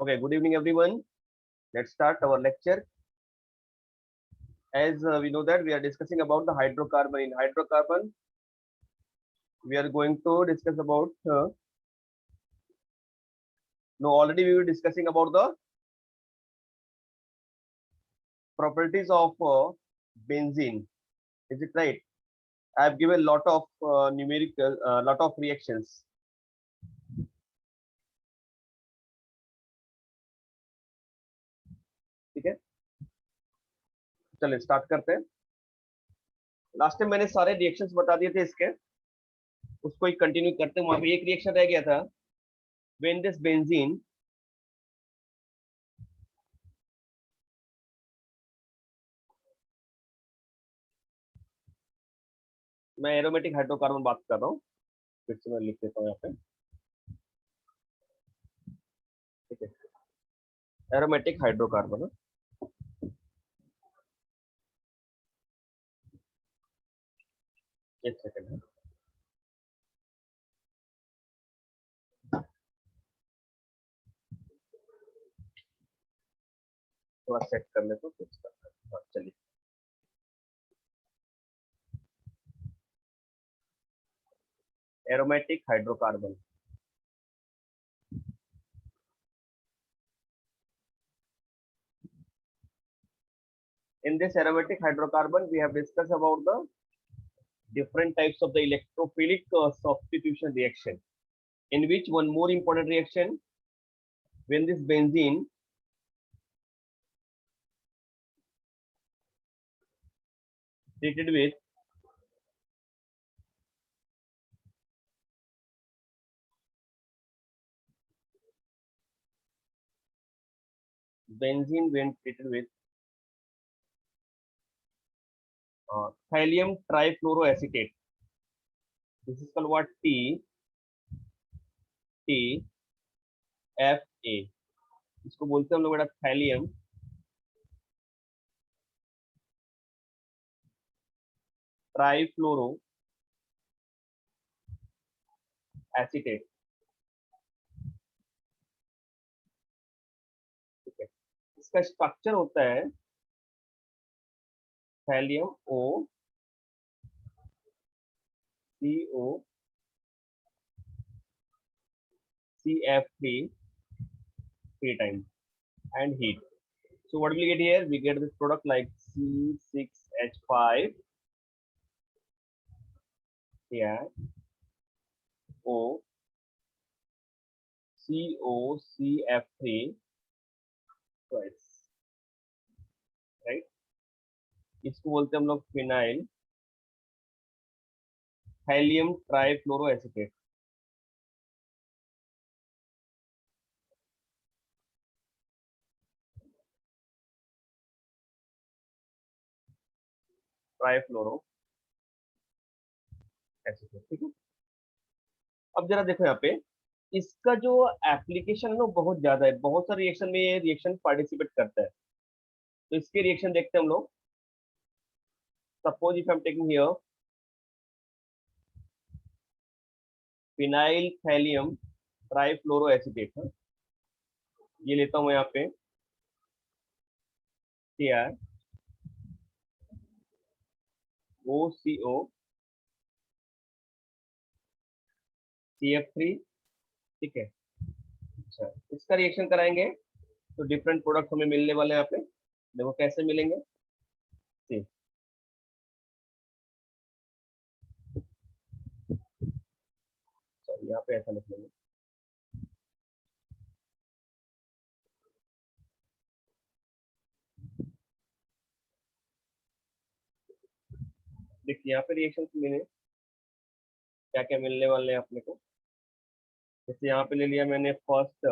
Okay, good evening everyone. Let's start our lecture. As we know that we are discussing about the hydrocarbon. In hydrocarbon, we are going to discuss about. No, already we were discussing about the properties of benzene. Is it right? I have given a lot of numerical, lot of reactions. ठीक है, चलिए start करते हैं. Last time मैंने सारे reactions बता दिए थे इसके, उसको ही कंटिन्यू करते हैं. वहां पे एक रिएक्शन रह गया था. व्हेन दिस बेंजीन मैं एरोमेटिक हाइड्रोकार्बन बात कर रहा हूँ. फिर से मैं लिख देता हूँ यहाँ पे. ठीक है, एरोमेटिक हाइड्रोकार्बन. एक सेकंड है. थोड़ा सेट कर ले तो कुछ करना है. हाँ, चलिए. Aromatic hydrocarbon. In this aromatic hydrocarbon, we have discussed about the different types of the electrophilic substitution reaction. In which one more important reaction, when this benzene treated with thallium trifluoroacetate. This is called what? TFA. इसको बोलते हैं हम लोग बेटा thallium trifluoro acetate. ठीक है, इसका structure होता है thallium O CO CF3 3 times and heat. So what will we get here? We get this product like C6H5 here, O COCF3 twice, right? इसको बोलते हैं हम लोग phenyl thallium trifluoroacetate. Trifluoro acetate. ठीक है, अब जरा देखो यहाँ पे इसका जो एप्लीकेशन है ना बहुत ज्यादा है. बहुत सारे रिएक्शन में ये रिएक्शन पार्टिसिपेट करता है. तो इसके रिएक्शन देखते हैं हम लोग. Suppose if I am taking here phenyl thallium trifluoroacetate. ये लेता हूँ मैं यहाँ पे Cr OCO CF3. ठीक है, अच्छा इसका रिएक्शन कराएंगे तो डिफरेंट प्रोडक्ट हमें मिलने वाले हैं यहाँ पे. देखो कैसे मिलेंगे. ठीक, यहाँ पे ऐसा लिख लेंगे. देखिए यहाँ पे रिएक्शन मिले क्या क्या मिलने वाले हैं अपने को. जैसे यहाँ पे ले लिया मैंने फर्स्ट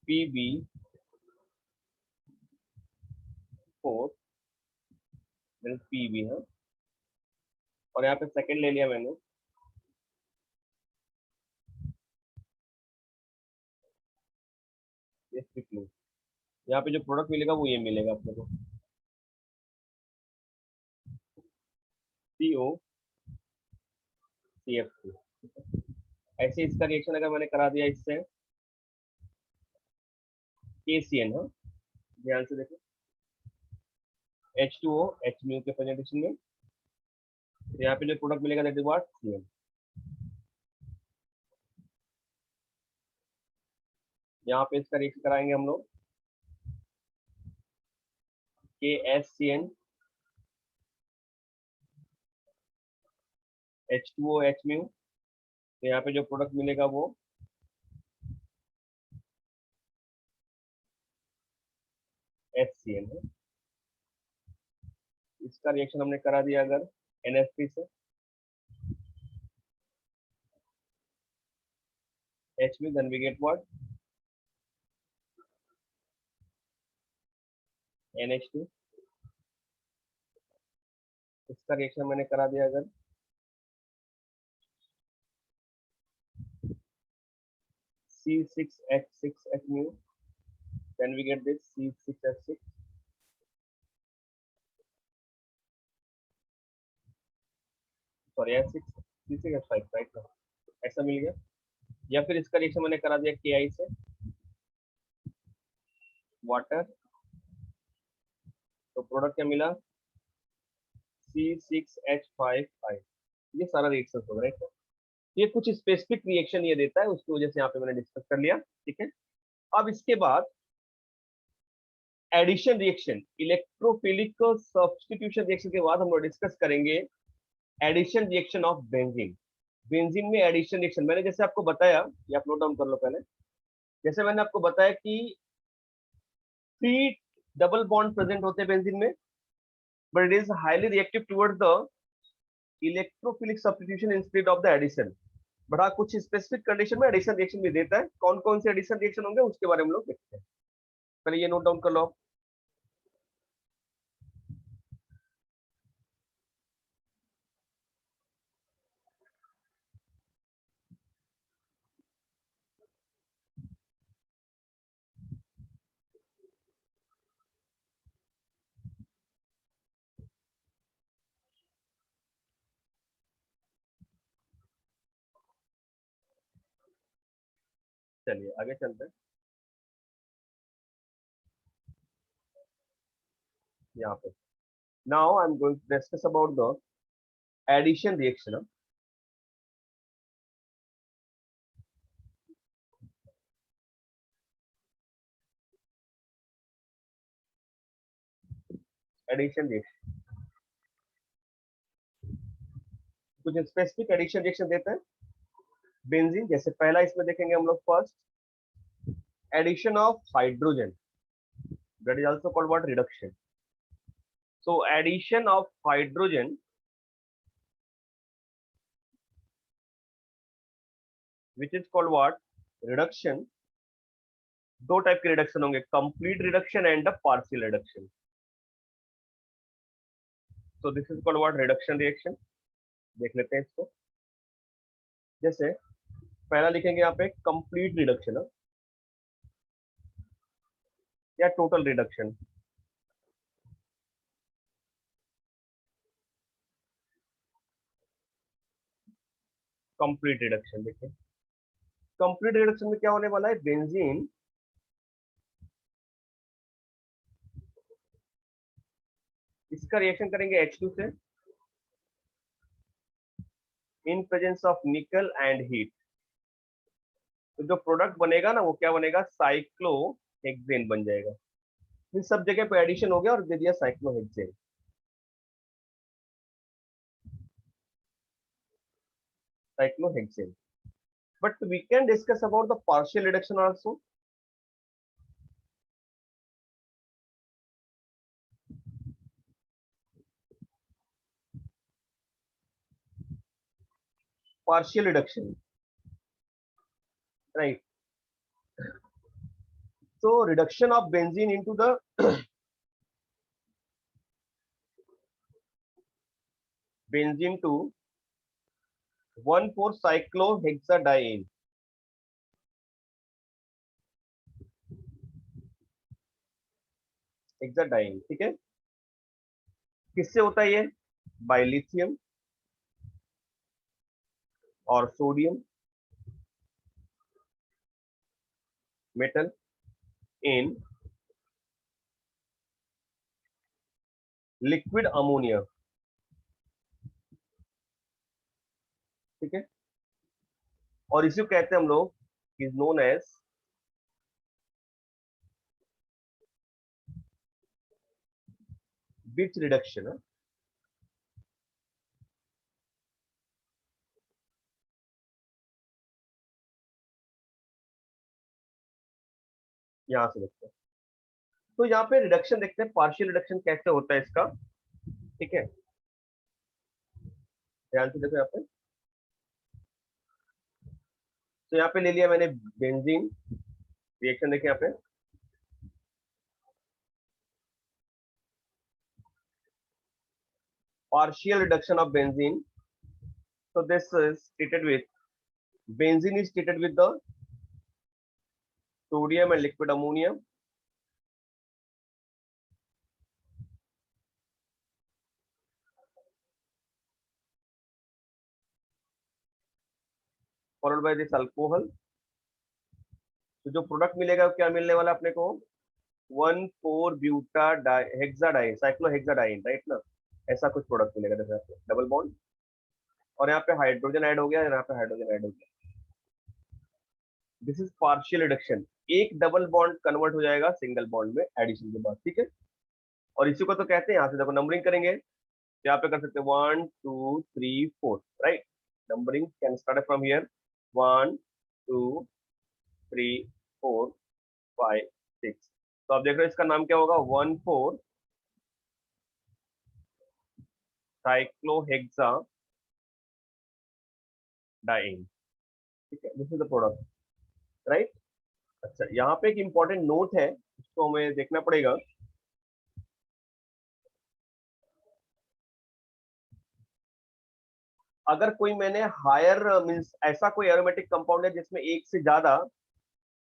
PB4 PB है. और यहाँ पे सेकंड ले लिया मैंने यहाँ पे जो प्रोडक्ट मिलेगा वो ये मिलेगा अपने को COCF3. ऐसे इसका रिएक्शन अगर मैंने करा दिया इससे KCN, हाँ ध्यान से देखो, H2O H म्यू के प्रेजेंटेशन में, तो यहाँ पे जो प्रोडक्ट मिलेगा दैट इज व्हाट CN। यहाँ पे इसका रिएक्शन कराएंगे हम लोग KSCN H2O H म्यू, तो यहाँ पे जो प्रोडक्ट मिलेगा वो HCN है। इसका रिएक्शन हमने करा दिया अगर NH3 से, H mu, then we get what NH2। इसका रिएक्शन मैंने करा दिया अगर C6H6H mu, then we get this C6H6, sorry H6 C6H5 right, ऐसा मिल गया। या फिर इसका रिएक्शन मैंने करा दिया KI से, वाटर, तो प्रोडक्ट क्या मिला C6H5। ये सारा रिएक्शन होगा राइट। ये कुछ स्पेसिफिक रिएक्शन ये देता है, उसकी वजह से यहाँ पे मैंने डिस्कस कर लिया, ठीक है। अब इसके बाद addition reaction, electrophilic substitution reaction के बाद हम लोग डिस्कस करेंगे addition reaction of benzene. Benzene में एडिशन रिएक्शन मैंने जैसे आपको बताया, ये आप नोट डाउन कर लो पहले। जैसे मैंने आपको बताया कि 3 डबल बॉन्ड प्रेजेंट होते हैं बेंजीन में, but it is highly reactive toward the electrophilic substitution instead of the addition. बड़ा कुछ स्पेसिफिक कंडीशन में एडिशन रिएक्शन भी देता है। कौन कौन से एडिशन रिएक्शन होंगे उसके बारे में हम लोग देखते हैं, पहले ये नोट डाउन कर लो। चलिए आगे चलते हैं। यहाँ पे now I am going to discuss about the addition reaction. Addition reaction कुछ स्पेसिफिक एडिशन रिएक्शन देते हैं बेंजीन। जैसे पहला इसमें देखेंगे हम लोग, first addition of hydrogen, that is also called what reduction. So addition of hydrogen which is called what reduction. दो टाइप के रिडक्शन होंगे, complete reduction and the partial reduction. So this is called what reduction reaction. देख लेते हैं इसको। जैसे पहला लिखेंगे यहाँ पे कंप्लीट रिडक्शन या टोटल रिडक्शन। कंप्लीट रिडक्शन देखिए, कंप्लीट रिडक्शन में क्या होने वाला है, बेंजीन इसका रिएक्शन करेंगे H2 से इन प्रेजेंस ऑफ निकल एंड हीट। तो जो प्रोडक्ट बनेगा ना वो क्या बनेगा, साइक्लोहेक्सेन बन जाएगा। इस सब जगह पे एडिशन हो गया और दे दिया cyclohexane, cyclohexane. But we can discuss about the partial reduction also. partial reduction, right? So reduction of benzene into the benzene to 1,4-cyclohexadiene, hexadiene, ठीक है। किससे होता है ये, बाय लिथियम और sodium metal in liquid ammonia. ठीक है, और इसी को कहते हैं हम लोग, is known as Birch reduction. यहां से देखते हैं, तो यहाँ पे रिडक्शन देखते हैं, पार्शियल रिडक्शन कैसे होता है इसका। ठीक है, ध्यान से देखो यहाँ पे। तो यहाँ पे ले लिया मैंने बेंजीन, रिएक्शन देखें यहाँ पे। Partial reduction of benzene, so this is treated with, benzene is treated with the sodium and liquid ammonia, followed by this alcohol। तो जो प्रोडक्ट मिलेगा वो क्या मिलने वाला अपने को, 1,4 ब्यूटा हेक्साडाइन, साइक्लोहेक्साडाइन, राइट ना, ऐसा कुछ प्रोडक्ट मिलेगा। देखो डबल बॉन्ड, और यहाँ पे हाइड्रोजन ऐड हो गया, यहाँ पे हाइड्रोजन ऐड हो गया। दिस इज पार्शियल रिडक्शन, एक डबल बॉन्ड कन्वर्ट हो जाएगा सिंगल बॉन्ड में एडिशन के बाद। ठीक है, और इसी को तो कहते हैं, यहाँ से देखो नंबरिंग करेंगे तो यहाँ पे कर सकते हैं 1 2 3 4, right. Numbering can start from here, 1 2 3 4 5 6। तो आप देख रहे हो इसका नाम क्या होगा, 1,4 साइक्लोहेक्साडाइन। ठीक है, this is the product, right. अच्छा, यहाँ पे एक इंपॉर्टेंट नोट है, इसको हमें देखना पड़ेगा। अगर कोई मैंने हायर मींस ऐसा कोई एरोमेटिक कंपाउंड है जिसमें एक से ज्यादा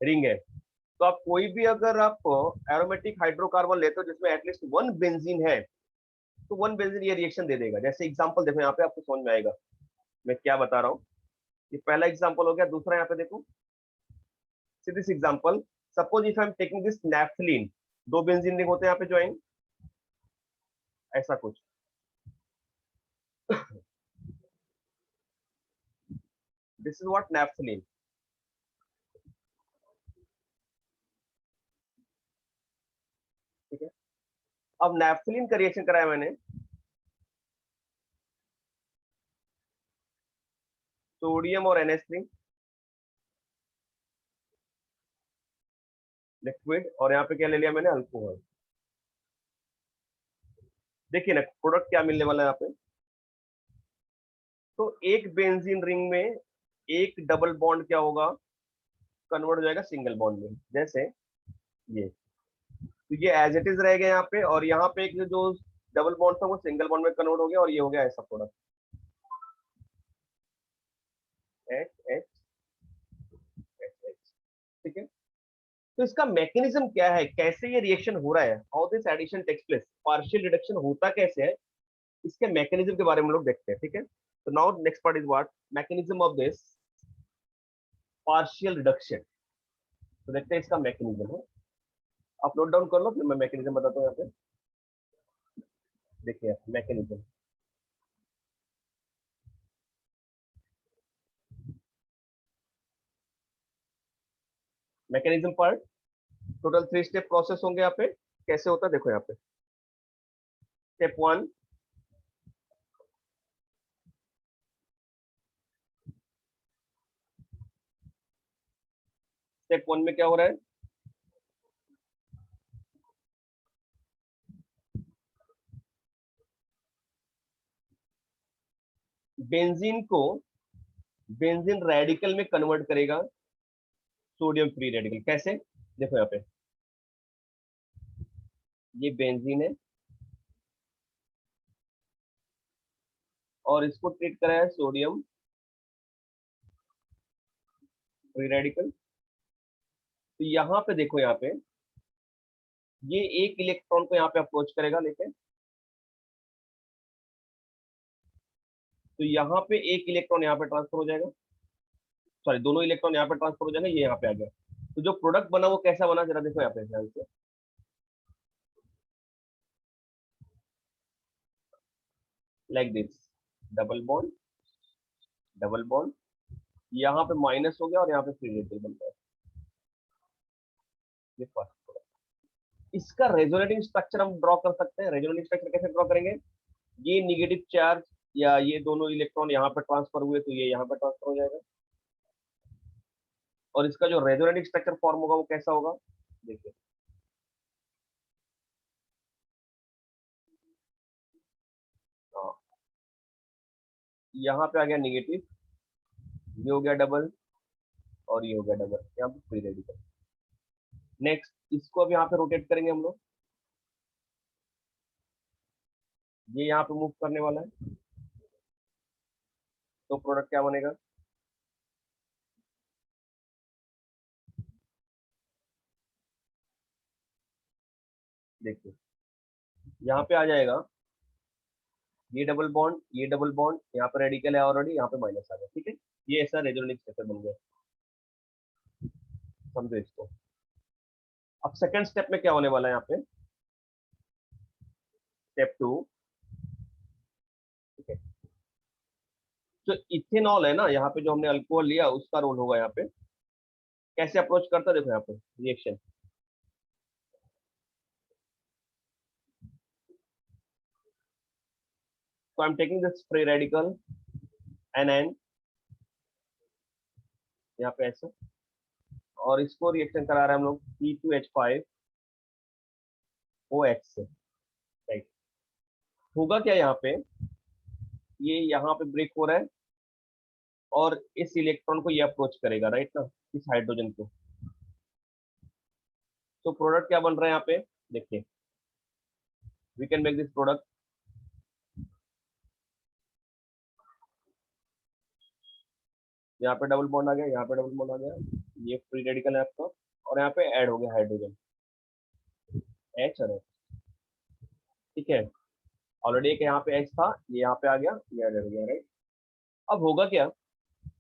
रिंग है, तो आप कोई भी अगर आप एरोमेटिक हाइड्रोकार्बन लेते हो जिसमें एटलीस्ट वन बेंजीन है, तो वन बेंजीन ये रिएक्शन दे देगा। जैसे एग्जांपल देखो यहाँ पे, आपको समझ में आएगा मैं क्या बता रहा हूँ। ये पहला एग्जांपल हो गया, दूसरा यहाँ पे देखो, see this example, suppose if I am taking this naphthalene, दो बेंजीन रिंग होते हैं यहाँ पे ज्वाइन, ऐसा कुछ। This is what naphthalene. ठीक है, अब नैफ्थलीन का रिएक्शन कराया मैंने, सोडियम और NH3 लिक्विड, और यहाँ पे क्या ले लिया मैंने, अल्कोहल। देखिए ना प्रोडक्ट क्या मिलने वाला है यहाँ पे, तो एक बेंजीन रिंग में एक डबल बॉन्ड क्या होगा, कन्वर्ट हो जाएगा सिंगल बॉन्ड में, जैसे ये। तो ये एज इट इज रह गया यहाँ पे, और यहाँ पे एक जो डबल बॉन्ड था वो सिंगल बॉन्ड में कन्वर्ट हो गया, और ये हो गया ऐसा product, H H H H. ठीक है, तो इसका मैकेनिज्म क्या है, कैसे ये रिएक्शन हो रहा है, how this addition takes place, partial reduction होता कैसे है, इसके मैकेनिज्म के बारे में लोग देखते हैं। ठीक है, तो now next part is what, mechanism of this partial reduction. तो देखते हैं इसका मैकेनिज्म है, आप नोट डाउन कर लो, फिर मैं मैकेनिज्म बताता हूँ यहाँ पे। देखिए mechanism, mechanism part, total 3 step process होंगे यहाँ पे। कैसे होता है देखो यहाँ पे, स्टेप 1, स्टेप 1 में क्या हो रहा है, बेंजीन को बेंजीन रेडिकल में कन्वर्ट करेगा सोडियम फ्री रेडिकल। कैसे, देखो यहाँ पे, ये बेंजीन है और इसको ट्रीट करा है सोडियम फ्री रेडिकल। तो यहाँ पे देखो, यहाँ पे ये एक इलेक्ट्रॉन को यहाँ पे अप्रोच करेगा लेके, तो यहाँ पे एक इलेक्ट्रॉन यहाँ पे ट्रांसफर हो जाएगा, सॉरी दोनों इलेक्ट्रॉन यहाँ पे ट्रांसफर हो जाएगा, ये यहाँ पे आ गया। तो जो प्रोडक्ट बना वो कैसा बना, जरा देखो यहाँ पे ध्यान से। Like this, double bond, double bond, यहाँ पे माइनस हो गया और यहाँ पे फ्री रेडिकल बन गया। ये फर्स्ट प्रोडक्ट। इसका रेजोनेटिंग स्ट्रक्चर हम ड्रॉ कर सकते हैं। रेजोनेटिंग स्ट्रक्चर कैसे ड्रॉ करेंगे? ये निगेटिव चार्ज या ये दोनों इलेक्ट्रॉन यहाँ पर ट्रांसफर हुए तो ये यहाँ पर ट्रांसफर हो जाएगा, और इसका जो रेजोनेटिंग स्ट्रक्चर फॉर्म होगा वो कैसा होगा, देखिए। हाँ, यहाँ पे आ गया निगेटिव, ये हो गया डबल, और ये हो गया डबल, यहाँ पे फ्री रेडिकल। नेक्स्ट, इसको अब यहाँ पे रोटेट करेंगे हम लोग, ये यहाँ पे मूव करने वाला है, तो प्रोडक्ट क्या बनेगा? देखिए, यहाँ पे आ जाएगा ये डबल बॉन्ड, ये डबल बॉन्ड, यहाँ पे रेडिकल है ऑलरेडी, यहाँ पे माइनस आ गया, ठीक है। ये ऐसा रेजोनेटिंग स्ट्रक्चर बन गया, समझो इसको। अब सेकंड स्टेप में क्या होने वाला है यहाँ पे, स्टेप टू, ठीक है। जो इथेनॉल है ना, यहाँ पे जो हमने अल्कोहल लिया उसका रोल होगा यहाँ पे। कैसे अप्रोच करता है, देखो यहाँ पे reaction. So I'm taking this free radical NN, यहाँ पे ऐसा, और इसको रिएक्शन करा रहे हैं हम लोग C2H5OH से, राइट। होगा क्या यहाँ पे, ये यहाँ पे ब्रेक हो रहा है और इस इलेक्ट्रॉन को ये अप्रोच करेगा, राइट ना, इस हाइड्रोजन को। तो प्रोडक्ट क्या बन रहा है यहाँ पे, देखिए, we can make this product. यहाँ पे डबल बॉन्ड आ गया, यहाँ पे डबल बॉन्ड आ गया, ये फ्री रेडिकल है आपका, और यहाँ पे ऐड हो गया हाइड्रोजन, एच और एच, ठीक है। ऑलरेडी एक यहाँ पे एच था, ये यहाँ पे आ गया, ये ऐड हो गया, राइट। अब होगा क्या,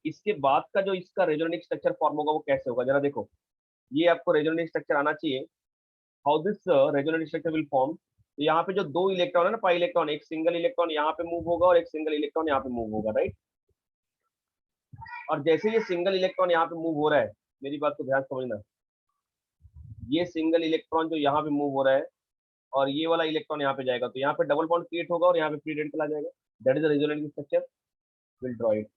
इसके बाद का जो इसका रेजोनेटिंग स्ट्रक्चर फॉर्म होगा वो कैसे होगा, जरा देखो। ये आपको रेजोनेटिंग स्ट्रक्चर आना चाहिए, how this resonating structure will form. तो यहाँ पे जो दो इलेक्ट्रॉन है ना, पाई इलेक्ट्रॉन, एक सिंगल इलेक्ट्रॉन यहाँ पे मूव होगा और एक सिंगल इलेक्ट्रॉन यहाँ पे मूव होगा, राइट। और जैसे ये सिंगल इलेक्ट्रॉन यहाँ पे मूव हो रहा है, मेरी बात को ध्यान समझना, ये सिंगल इलेक्ट्रॉन जो यहाँ पे मूव हो रहा है और ये वाला इलेक्ट्रॉन यहाँ पे जाएगा, तो यहाँ पे डबल बॉन्ड क्रिएट होगा और यहाँ पे फ्री रेडिकल आ जाएगा। That is the resonating structure, will draw it.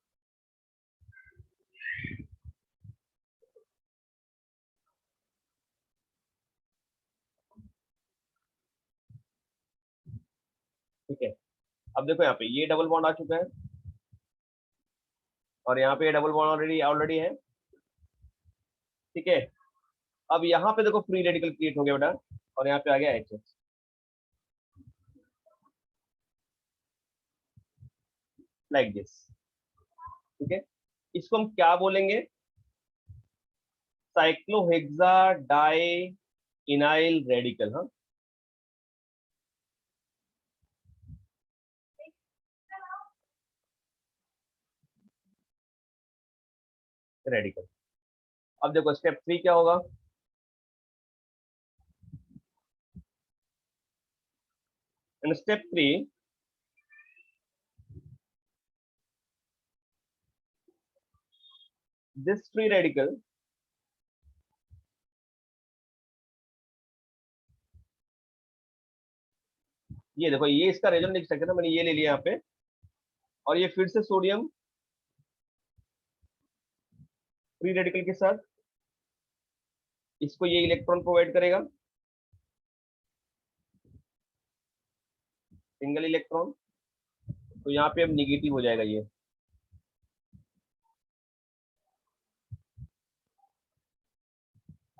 ठीक है। अब देखो यहाँ पे ये डबल बॉन्ड आ चुका है और यहाँ पे ये डबल बॉन्ड ऑलरेडी ऑलरेडी है, ठीक है। अब यहाँ पे देखो फ्री रेडिकल क्रिएट हो गया बेटा, और यहाँ पे आ गया एच, लाइक दिस, ठीक है। इसको हम क्या बोलेंगे, साइक्लोहेक्सा डाई इनाइल रेडिकल, हाँ, रेडिकल। अब देखो स्टेप थ्री क्या होगा, in step three this free radical, ये देखो ये इसका रेजोनेटिंग स्ट्रक्चर है, मैंने ये ले लिया यहाँ पे, और ये फिर से सोडियम फ्री रेडिकल के साथ इसको ये इलेक्ट्रॉन प्रोवाइड करेगा, सिंगल इलेक्ट्रॉन, तो यहाँ पे अब निगेटिव हो जाएगा ये।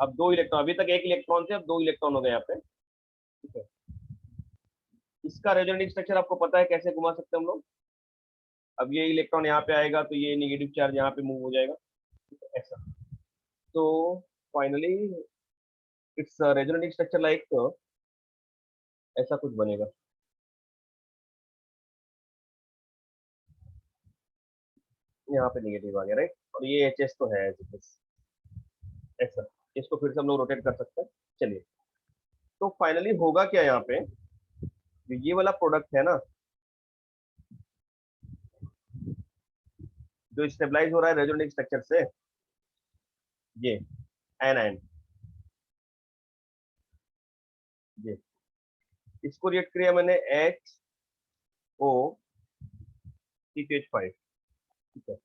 अब दो इलेक्ट्रॉन, अभी तक एक इलेक्ट्रॉन थे, अब दो इलेक्ट्रॉन हो गए यहाँ पे, ठीक है। इसका रेजोनेटिंग स्ट्रक्चर आपको पता है कैसे घुमा सकते हैं हम लोग। अब ये इलेक्ट्रॉन यहाँ पे आएगा तो ये निगेटिव चार्ज यहाँ पे मूव हो जाएगा, ऐसा। तो finally it's resonating structure like, ऐसा कुछ बनेगा। यहाँ पे निगेटिव आ गया, राइट, और ये एच एस तो है as it is, ऐसा। इसको फिर से हम लोग रोटेट कर सकते हैं। चलिए, तो फाइनली होगा क्या यहाँ पे, ये वाला प्रोडक्ट है ना जो स्टेबलाइज हो रहा है रेजोनेटिव स्ट्रक्चर से, ये एनायन, ये इसको रिएक्ट किया मैंने HO CH5, ठीक है।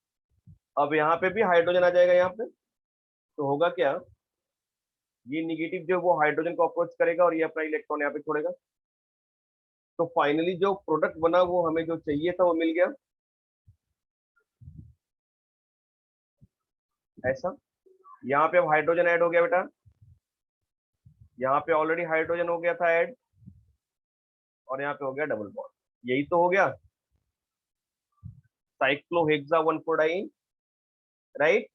अब यहाँ पे भी हाइड्रोजन आ जाएगा यहाँ पे, तो होगा क्या, ये निगेटिव जो वो हाइड्रोजन को अप्रोच करेगा और ये अपना इलेक्ट्रॉन यहाँ पे छोड़ेगा। तो फाइनली जो प्रोडक्ट बना वो हमें जो चाहिए था वो मिल गया, ऐसा। यहाँ पे अब हाइड्रोजन ऐड हो गया बेटा, यहाँ पे ऑलरेडी हाइड्रोजन हो गया था ऐड, और यहाँ पे हो गया डबल बॉन्ड, यही तो हो गया साइक्लोहेक्सा 1,4-डाइन, राइट।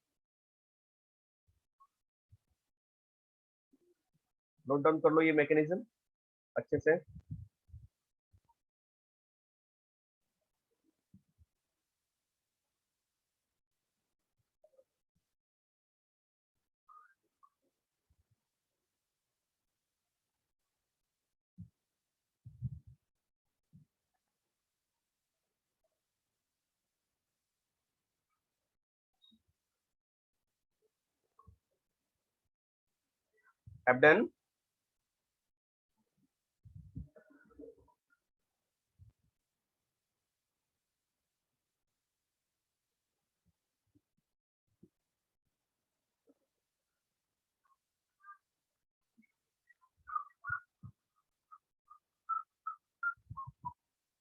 नोट डाउन कर लो ये मैकेनिज्म अच्छे से। Have done.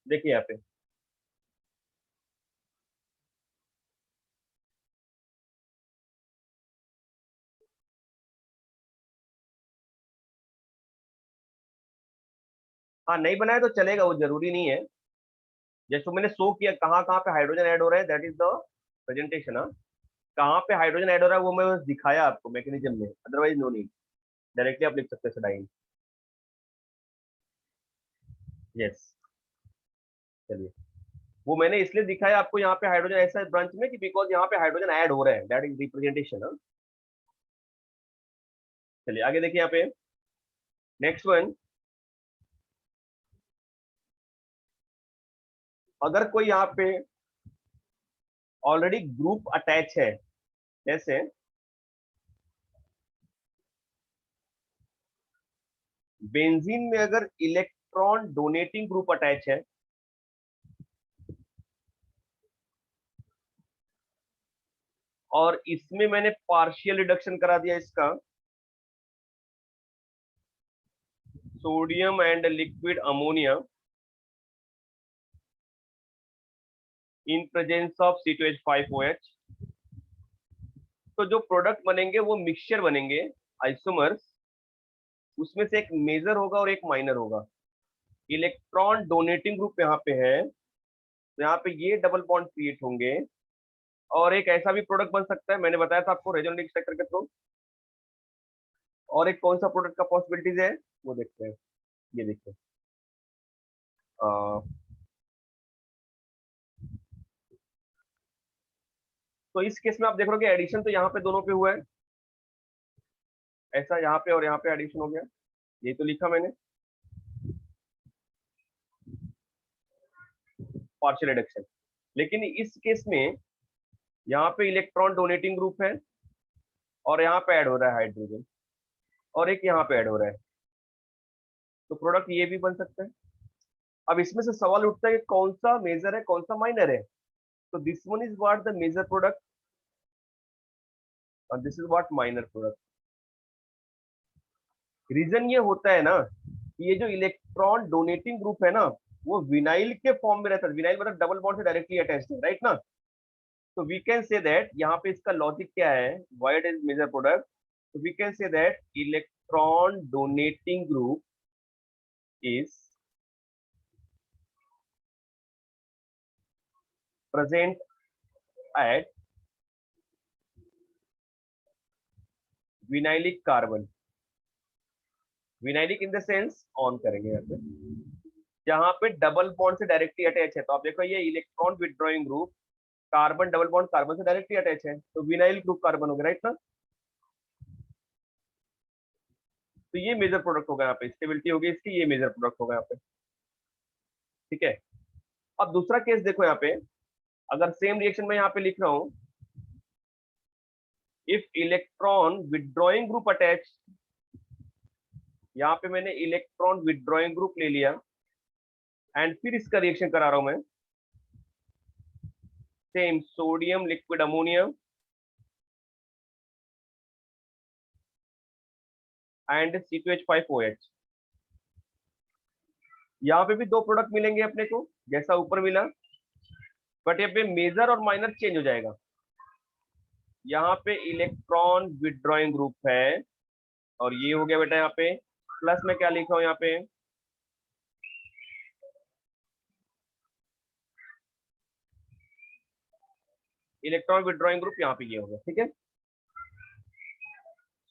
देखिए यहाँ पे, हाँ नहीं बनाया तो चलेगा, वो जरूरी नहीं है। जैसे मैंने शो किया कहाँ कहाँ पे हाइड्रोजन ऐड हो रहा है, दैट इज द प्रेजेंटेशन। हाँ, कहाँ पे हाइड्रोजन ऐड हो रहा है वो मैं बस दिखाया आपको मैकेनिज्म में, अदरवाइज नो नीड, डायरेक्टली आप लिख सकते हैं डाइन। यस, चलिए, वो मैंने इसलिए दिखाया आपको यहाँ पे हाइड्रोजन ऐसा ब्रांच में कि बिकॉज यहाँ पे हाइड्रोजन ऐड हो रहे हैं, दैट इज रिप्रेजेंटेशन। चलिए आगे देखिए यहाँ पे, नेक्स्ट वन, अगर कोई यहाँ पे ऑलरेडी ग्रुप अटैच है, जैसे बेंजीन में अगर इलेक्ट्रॉन डोनेटिंग ग्रुप अटैच है, और इसमें मैंने पार्शियल रिडक्शन करा दिया इसका, sodium and liquid ammonia in presence of C2H5OH, तो जो प्रोडक्ट बनेंगे वो मिक्सचर बनेंगे, आइसोमर्स, उसमें से एक मेजर होगा और एक माइनर होगा। इलेक्ट्रॉन डोनेटिंग ग्रुप यहाँ पे है, तो यहाँ पे ये डबल बॉन्ड क्रिएट होंगे, और एक ऐसा भी प्रोडक्ट बन सकता है, मैंने बताया था आपको रेजोनेटिव स्ट्रक्चर के थ्रू। और एक कौन सा प्रोडक्ट का पॉसिबिलिटीज है वो देखते हैं, ये देखते हैं। तो इस केस में आप देख रहे हो कि एडिशन तो यहाँ पे दोनों पे हुआ है, ऐसा यहाँ पे और यहाँ पे एडिशन हो गया, ये तो लिखा मैंने पार्शियल रिडक्शन। लेकिन इस केस में यहाँ पे इलेक्ट्रॉन डोनेटिंग ग्रुप है, और यहाँ पे ऐड हो रहा है हाइड्रोजन, और एक यहाँ पे ऐड हो रहा है, तो प्रोडक्ट ये भी बन सकता है। अब इसमें से सवाल उठता है कि कौन सा मेजर है कौन सा माइनर है, तो this one is what the major product और this is what minor product. Reason ये होता है ना कि ये जो इलेक्ट्रॉन डोनेटिंग ग्रुप है ना, वो विनाइल के फॉर्म में रहता है, विनाइल मतलब डबल बॉन्ड से डायरेक्टली अटैच्ड है, राइट ना। तो वी कैन से दैट, यहाँ पे इसका लॉजिक क्या है, why it is major product, तो we can say that electron donating group is present at vinylic carbon, vinylic in the sense on करेंगे यहाँ पे, जहां पे डबल बॉन्ड से डायरेक्टली अटैच है। तो आप देखो ये electron withdrawing group, carbon double bond carbon से डायरेक्टली अटैच है, तो विनाइल ग्रुप कार्बन हो गया, राइट ना। तो ये मेजर प्रोडक्ट होगा यहाँ पे, स्टेबिलिटी होगी इसकी, ये मेजर प्रोडक्ट होगा यहाँ पे। ठीक है, अब दूसरा केस देखो यहाँ पे, अगर सेम रिएक्शन में यहाँ पे लिख रहा हूं, if electron withdrawing group attach, यहाँ पे मैंने इलेक्ट्रॉन विदड्रॉइंग ग्रुप ले लिया एंड फिर इसका रिएक्शन करा रहा हूं मैं, same sodium liquid ammonium and C2H5OH, यहाँ पे भी दो प्रोडक्ट मिलेंगे अपने को जैसा ऊपर मिला, बट यहाँ पे मेजर और माइनर चेंज हो जाएगा। यहाँ पे इलेक्ट्रॉन विदड्रॉइंग ग्रुप है और ये हो गया बेटा यहाँ पे, प्लस में क्या लिखा हूं यहाँ पे, इलेक्ट्रॉन विदड्रॉइंग ग्रुप, यहाँ पे ये हो गया। ठीक है,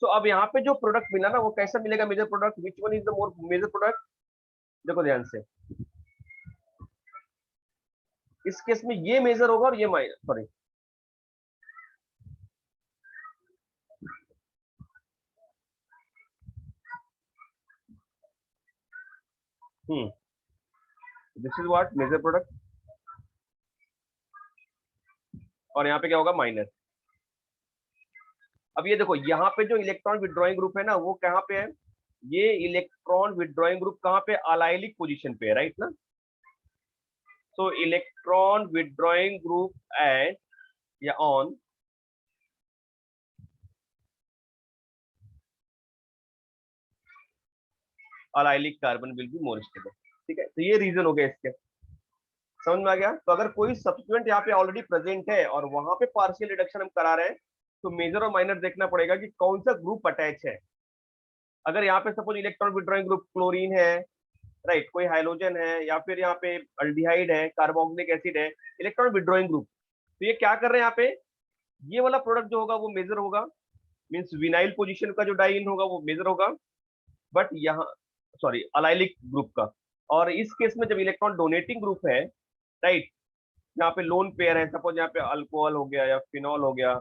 तो अब यहाँ पे जो प्रोडक्ट मिला ना वो कैसा मिलेगा major product, which one is the more major product, देखो ध्यान से, इस केस में ये मेजर होगा और ये minor, sorry this is what major product, और यहाँ पे क्या होगा माइनर। अब ये देखो यहाँ पे जो इलेक्ट्रॉन विदड्रॉइंग ग्रुप है ना वो कहाँ पे है, ये इलेक्ट्रॉन विदड्रॉइंग ग्रुप कहाँ पे, अलाइलिक पोजीशन पे है, राइट ना। So electron withdrawing group at या on allylic carbon will be more stable. ठीक है, तो ये रीजन हो गया इसके, समझ में आ गया। तो अगर कोई सब्स्टिट्यूएंट यहाँ पे ऑलरेडी प्रेजेंट है और वहां पे पार्शियल रिडक्शन हम करा रहे हैं, तो मेजर और माइनर देखना पड़ेगा कि कौन सा ग्रुप अटैच है। अगर यहाँ पे suppose electron withdrawing group chlorine है, राइट, कोई हाइड्रोजन है या फिर यहाँ पे अल्डिहाइड है, कार्बोक्सिलिक एसिड है, इलेक्ट्रॉन विदड्रॉइंग ग्रुप, तो ये क्या कर रहे हैं यहाँ पे, ये वाला प्रोडक्ट जो होगा वो मेजर होगा, मीन्स विनाइल पोजीशन का जो डाइन होगा वो मेजर होगा, बट यहाँ सॉरी अलाइलिक ग्रुप का। और इस केस में जब इलेक्ट्रॉन डोनेटिंग ग्रुप है, राइट, यहाँ पे लोन पेयर है, सपोज यहाँ पे अल्कोहल हो गया या फिनॉल हो गया,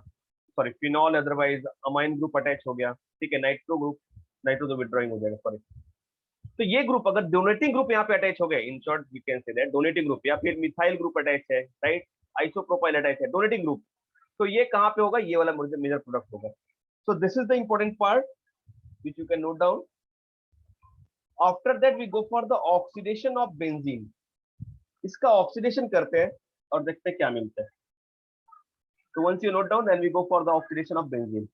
sorry phenol otherwise amine group attach हो गया, ठीक है, नाइट्रो ग्रुप, नाइट्रो तो विड्रॉइंग हो जाएगा, सॉरी। तो ये ग्रुप अगर डोनेटिंग ग्रुप यहाँ पे अटैच हो गए, in short we can say that donating group, या फिर मिथाइल ग्रुप अटैच है, राइट, आइसोप्रोपाइल अटैच है, डोनेटिंग ग्रुप, तो ये कहाँ पे होगा, ये वाला मेजर प्रोडक्ट होगा। So this is the important part which you can note down. After that we go for the oxidation of benzene, इसका ऑक्सीडेशन करते हैं और देखते हैं क्या मिलता है। So once you note down, then we go for the oxidation of benzene.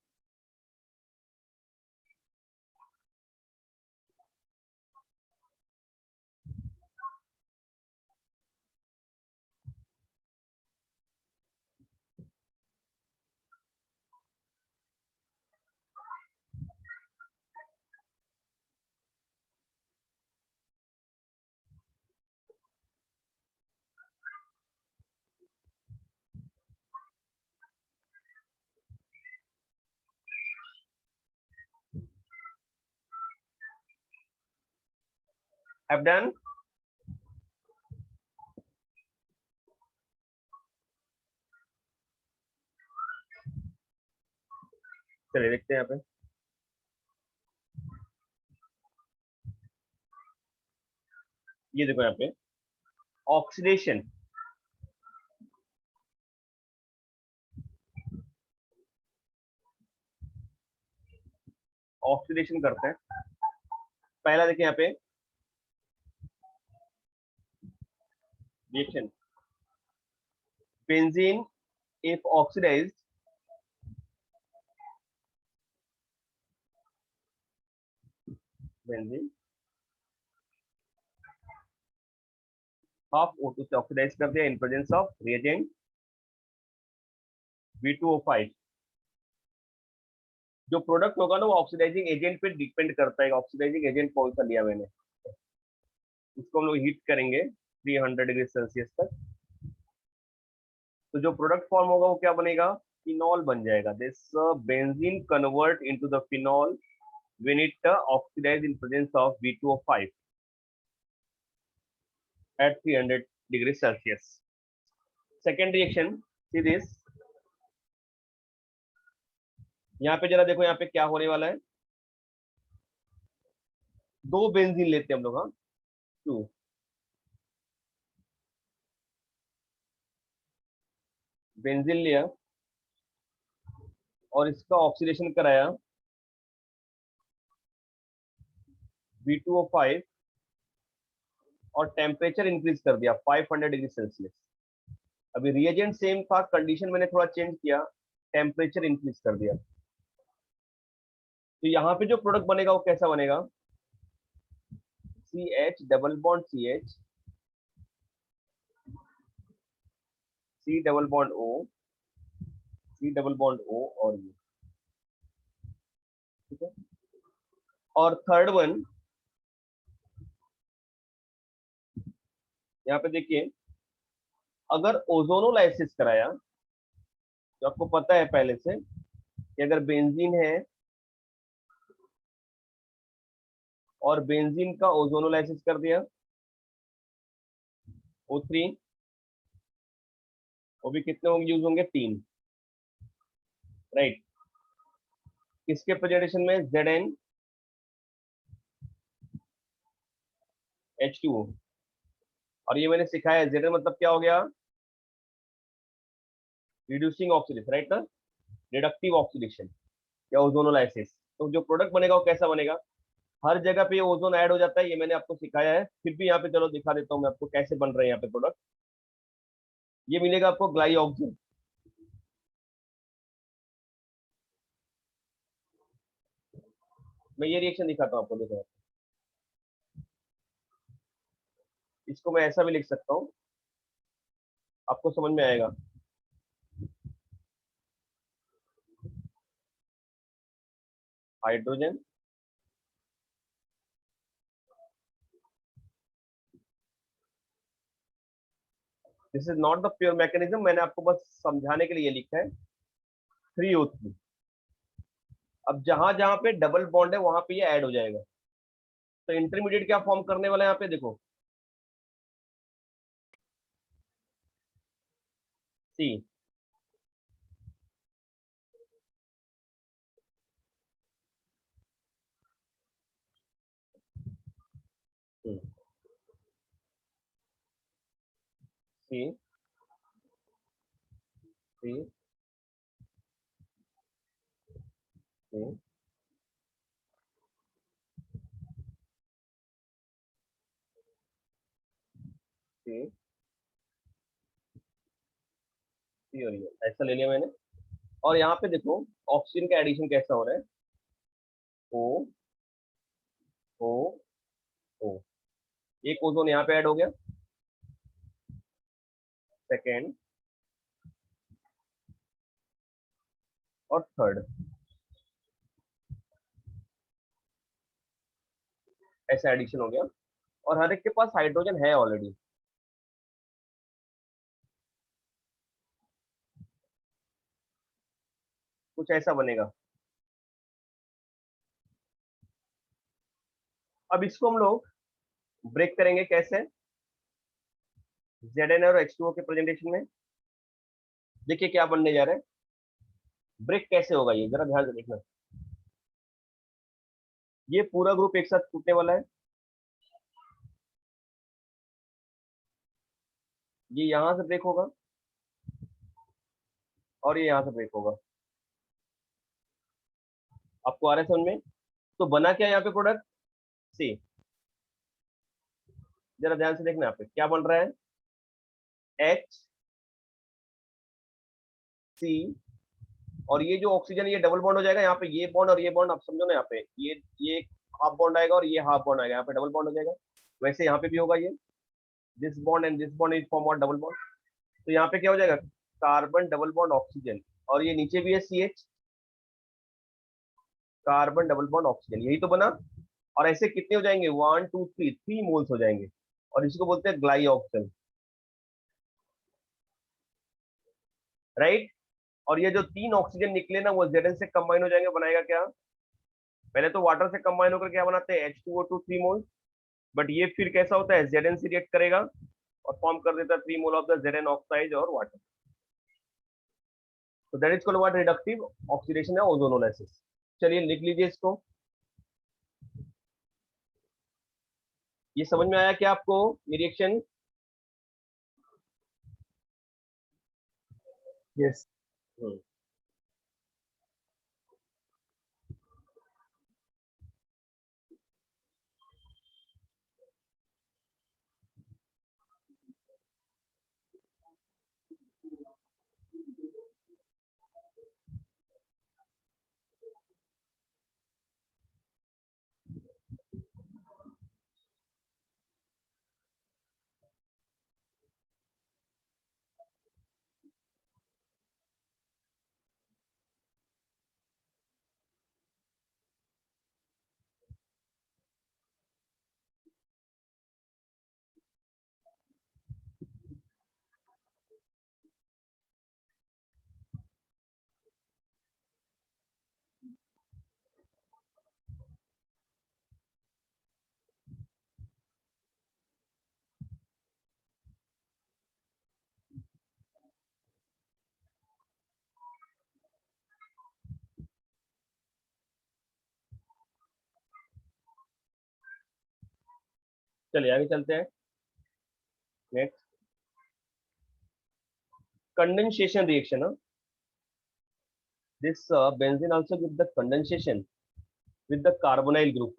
Have done. चलिए देखते हैं यहाँ पे, ये देखो यहाँ पे ऑक्सीडेशन, ऑक्सीडेशन करते हैं। पहला देखिए यहाँ पे reaction, benzene if oxidized, benzene half O2 से ऑक्सीडाइज कर दिया in presence of reagent V2O5। जो प्रोडक्ट होगा ना वो ऑक्सीडाइजिंग एजेंट पे डिपेंड करता है, ऑक्सीडाइजिंग एजेंट कौन सा लिया मैंने, इसको हम लोग हीट करेंगे 300 डिग्री सेल्सियस तक, तो जो प्रोडक्ट फॉर्म होगा वो क्या बनेगा, फिनॉल बन जाएगा। This benzene convert into the phenol when it oxidize in presence of V2O5 at 300 degrees Celsius. Second reaction, see this, यहाँ पे जरा देखो यहाँ पे क्या होने वाला है, दो बेंजीन लेते हैं हम लोग, हाँ, टू, बेंजीन लिया और इसका ऑक्सीडेशन कराया B2O5 और टेम्परेचर इंक्रीज कर दिया 500 डिग्री सेल्सियस। अभी रिएजेंट सेम था, कंडीशन मैंने थोड़ा चेंज किया, टेम्परेचर इंक्रीज कर दिया। तो यहाँ पे जो प्रोडक्ट बनेगा वो कैसा बनेगा, CH double bond CH, C double bond O, C double bond O और ये, ठीक है। और थर्ड वन यहाँ पे देखिए, अगर ओजोनोलाइसिस कराया, तो आपको पता है पहले से कि अगर बेंजीन है और बेंजीन का ओजोनोलाइसिस कर दिया O3, वो भी कितने होंगे, यूज होंगे 3, राइट। किसके प्रेजेंटेशन में, ZnH2O। और ये मैंने सिखाया है, Zn मतलब क्या हो गया, रिड्यूसिंग ऑक्सीडेशन, राइट ना, रिडक्टिव ऑक्सीडेशन या ओजोनोलाइसिस। तो जो प्रोडक्ट बनेगा वो कैसा बनेगा, हर जगह पे ओजोन ऐड हो जाता है, ये मैंने आपको सिखाया है, फिर भी यहाँ पे चलो दिखा देता हूँ मैं आपको कैसे बन रहे हैं यहाँ पे प्रोडक्ट। ये मिलेगा आपको ग्लाइऑक्सिन, मैं ये रिएक्शन दिखाता हूँ आपको, देखो इसको मैं ऐसा भी लिख सकता हूँ, आपको समझ में आएगा। Hydrogen, this is not the pure mechanism, मैंने आपको बस समझाने के लिए लिखा है, 3O3। अब जहां जहां पे डबल बॉन्ड है वहां पे ये ऐड हो जाएगा। तो इंटरमीडिएट क्या फॉर्म करने वाला है यहाँ पे देखो, सी, सी, सी, सी, सी, सी, और ये ऐसा ले लिया मैंने। और यहाँ पे देखो ऑक्सीजन का एडिशन कैसा हो रहा है, ओ, ओ, ओ, एक ओजोन यहाँ पे ऐड हो गया, सेकेंड और थर्ड, ऐसा एडिशन हो गया। और हर एक के पास हाइड्रोजन है ऑलरेडी। कुछ ऐसा बनेगा। अब इसको हम लोग ब्रेक करेंगे कैसे, Zn और H2O के प्रेजेंटेशन में। देखिए क्या बनने जा रहा है, ब्रेक कैसे होगा, ये जरा ध्यान से देखना। ये पूरा ग्रुप एक साथ टूटने वाला है, ये यहां से ब्रेक होगा और ये यहां से ब्रेक होगा। आपको आ रहा है समझ में। तो बना क्या यहाँ पे प्रोडक्ट, सी, जरा ध्यान से देखना यहाँ पे क्या बन रहा है, H, C, और ये जो ऑक्सीजन ये डबल बॉन्ड हो जाएगा यहाँ पे, ये बॉन्ड और ये बॉन्ड आप समझो ना, यहाँ पे ये हाफ बॉन्ड आएगा और ये हाफ बॉन्ड आएगा, यहाँ पे डबल बॉन्ड हो जाएगा। वैसे यहाँ पे भी होगा ये, this bond and this bond is form of double bond. तो यहाँ पे क्या हो जाएगा, कार्बन डबल बॉन्ड ऑक्सीजन, और ये नीचे भी है CH, carbon double bond oxygen, यही तो बना। और ऐसे कितने हो जाएंगे, 1 2 3, 3 मोल्स हो जाएंगे, और इसको बोलते हैं ग्लाइऑक्सिन, राइट। और ये जो 3 ऑक्सीजन निकले ना वो Zn से कंबाइन हो जाएंगे, बनाएगा क्या, पहले तो वाटर से कंबाइन होकर क्या बनाते हैं, H2O2 3 मोल। बट ये फिर कैसा होता है, Zn से रिएक्ट करेगा और फॉर्म कर देता है 3 mole of the Zn oxide और वाटर। तो that is called what, reductive oxidation है, ओजोनोलाइसिस। चलिए लिख लीजिए इसको, ये समझ में आया क्या आपको ये रिएक्शन? यस। चलिए आगे चलते हैं। Next, condensation reaction. This benzene also gives the condensation with the carbonyl group.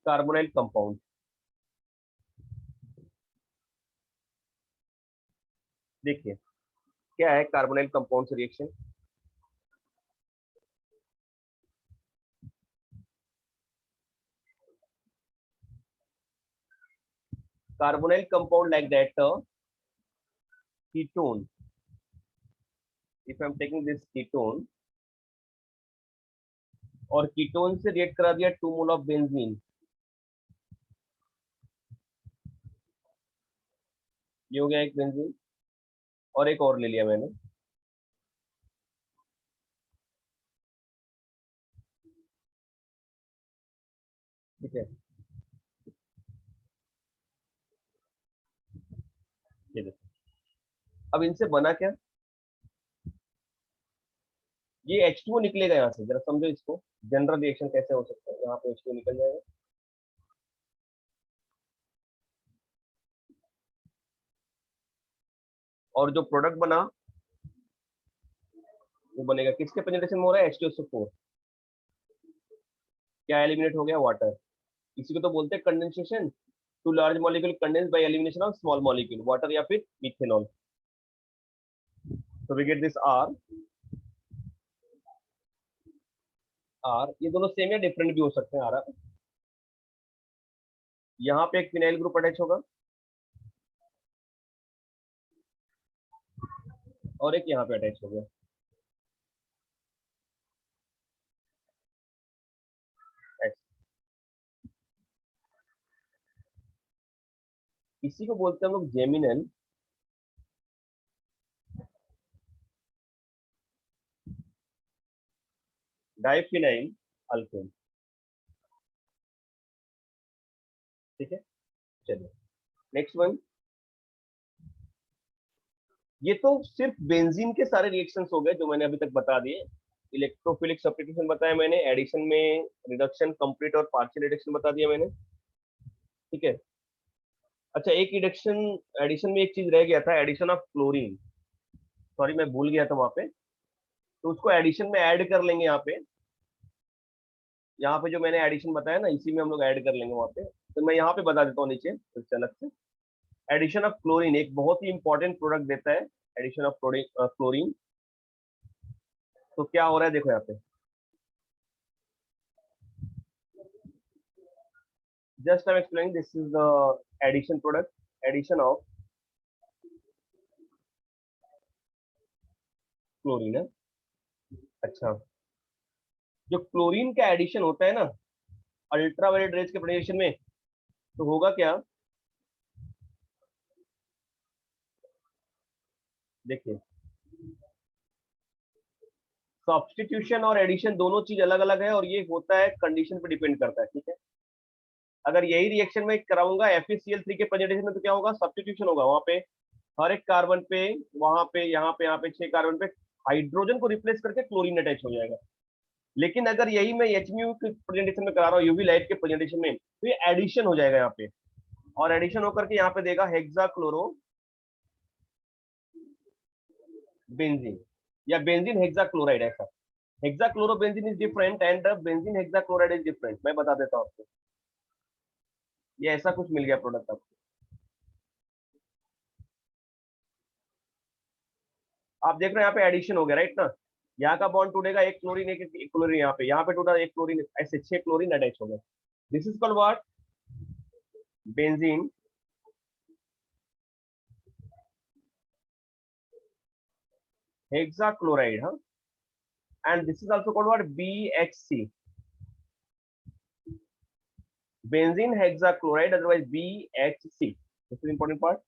Carbonyl compound. देखिए क्या है कार्बोनाइल कंपाउंड से reaction. Carbonyl compound like that ketone. If I'm taking this ketone और कीटोन से रिएक्ट करा दिया 2 मोल ऑफ बेंजीन, ये हो गया एक बेंजीन, और एक और ले लिया मैंने। ठीक है, ये देखो अब इनसे बना क्या, ये H2O निकलेगा यहाँ से। जरा समझो इसको, जनरल रिएक्शन कैसे हो सकता है। यहाँ पे H2O निकल जाएगा और जो प्रोडक्ट बना वो बनेगा किसके प्रेजेंटेशन में हो रहा है, H2SO4। क्या एलिमिनेट हो गया, वाटर। इसी को तो बोलते हैं condensation. Two large molecule condense by elimination of small molecule, water या फिर मिथेनॉल। तो we get this R. R ये दोनों सेम या डिफरेंट भी हो सकते हैं। आर यहाँ पे एक फिनाइल ग्रुप अटैच होगा और एक यहाँ पे अटैच हो गया। इसी को बोलते हैं हम लोग जेमिनल डाइफिनाइल अल्केन। ठीक है, चलिए नेक्स्ट वन। ये तो सिर्फ बेंजीन के सारे रिएक्शंस हो गए जो मैंने अभी तक बता दिए। इलेक्ट्रोफिलिक सब्स्टिट्यूशन बताया मैंने, एडिशन में रिडक्शन, कंप्लीट और पार्शियल रिडक्शन बता दिया मैंने। ठीक है, अच्छा एक एडिशन, एडिशन में एक चीज रह गया था, एडिशन ऑफ क्लोरीन। सॉरी मैं भूल गया था वहां पे, तो उसको एडिशन में ऐड कर लेंगे। यहाँ पे जो मैंने एडिशन बताया ना, इसी में हम लोग ऐड कर लेंगे वहां पे। तो मैं यहाँ पे बता देता हूँ नीचे फिर अलग से। एडिशन ऑफ क्लोरीन एक बहुत ही इंपॉर्टेंट प्रोडक्ट देता है, एडिशन ऑफ क्लोरीन। तो क्या हो रहा है देखो यहाँ पे, just I am explaining, this is the addition product, addition of chlorine है। अच्छा, जो क्लोरीन का एडिशन होता है ना अल्ट्रावायलेट रेज के प्रेजेंटेशन में, तो होगा क्या, देखिए सब्स्टिट्यूशन और एडिशन दोनों चीज अलग अलग है, और ये होता है कंडीशन पे डिपेंड करता है। ठीक है, अगर यही रिएक्शन में कराऊंगा FeCl3 के प्रेजेंटेशन में, तो क्या होगा, सब्स्टिट्यूशन होगा वहां पे। हर एक कार्बन पे, वहां पे, यहाँ पे 6 कार्बन पे हाइड्रोजन को रिप्लेस करके क्लोरीन अटैच हो जाएगा। लेकिन अगर यही मैं HMU के प्रेजेंटेशन में करा रहा हूँ, यूवी लाइट के प्रेजेंटेशन में, तो ये एडिशन हो जाएगा यहाँ पे, और एडिशन होकर के यहाँ पे देगा हेक्साक्लोरो बेंजीन, या बेंजीन हेक्साक्लोराइड, ऐसा। Hexachlorobenzene is different and benzene hexachloride is different. मैं बता देता हूँ आपको, ये ऐसा कुछ मिल गया प्रोडक्ट आपको। आप देख रहे हैं यहाँ पे एडिशन हो गया, राइट ना। यहाँ का बॉन्ड टूटेगा, एक क्लोरीन, एक क्लोरीन, यहाँ पे टूटा, एक क्लोरीन, ऐसे 6 क्लोरीन अटैच हो गए। This is called what, benzene hexachloride, हाँ। And this is also called what, BHC, benzene hexachloride, otherwise BHC। This is important part.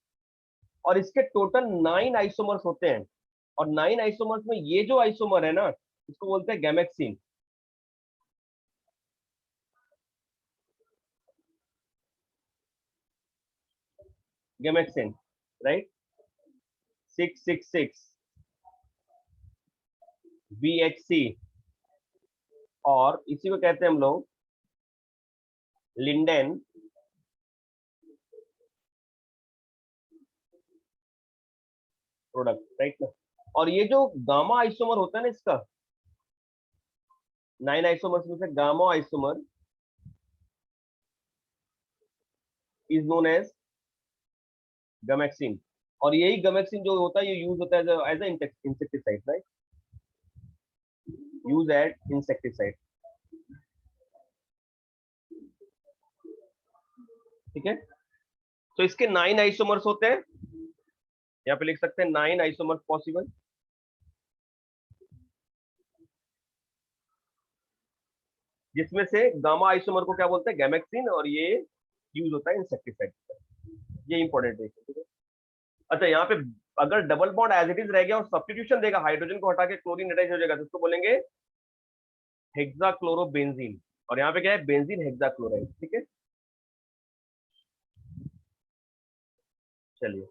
और इसके टोटल 9 आइसोमर्स होते हैं, और 9 आइसोमर्स में ये जो आइसोमर है ना, इसको बोलते हैं गैमेक्सिन। गैमेक्सिन, राइट, 666 BHC, और इसी को कहते हैं हम लोग लिंडेन प्रोडक्ट, राइट ना। और ये जो गामा आइसोमर होता है ना इसका, 9 आइसोमर्स में से gamma isomer is known as gammexane. और यही गमेक्सिन जो होता है, ये यूज होता है as insecticide, right, use as insecticide, ठीक है। तो इसके 9 आइसोमर्स होते हैं, यहाँ पे लिख सकते हैं 9 आइसोमर्स पॉसिबल, जिसमें से गामा आइसोमर को क्या बोलते हैं, गैमेक्सिन, और ये यूज होता है इंसेक्टिसाइड। ये इंपॉर्टेंट है, ठीक है। अच्छा, यहाँ पे अगर double bond as it is रह गया और सब्स्टिट्यूशन देगा, हाइड्रोजन को हटा के क्लोरीन अटैच हो जाएगा, तो उसको बोलेंगे हेक्साक्लोरोबेंजीन। और यहाँ पे क्या है, बेंजीन हेक्साक्लोराइड, ठीक है। चलिए,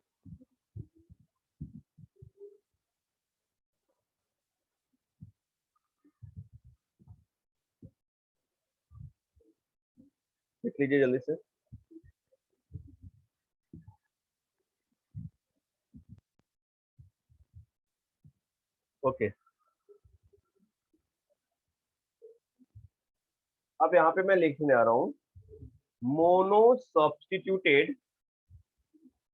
लिख लीजिए जल्दी से। ओके, अब यहाँ पे मैं लिखने आ रहा हूँ मोनो सब्स्टिट्यूटेड,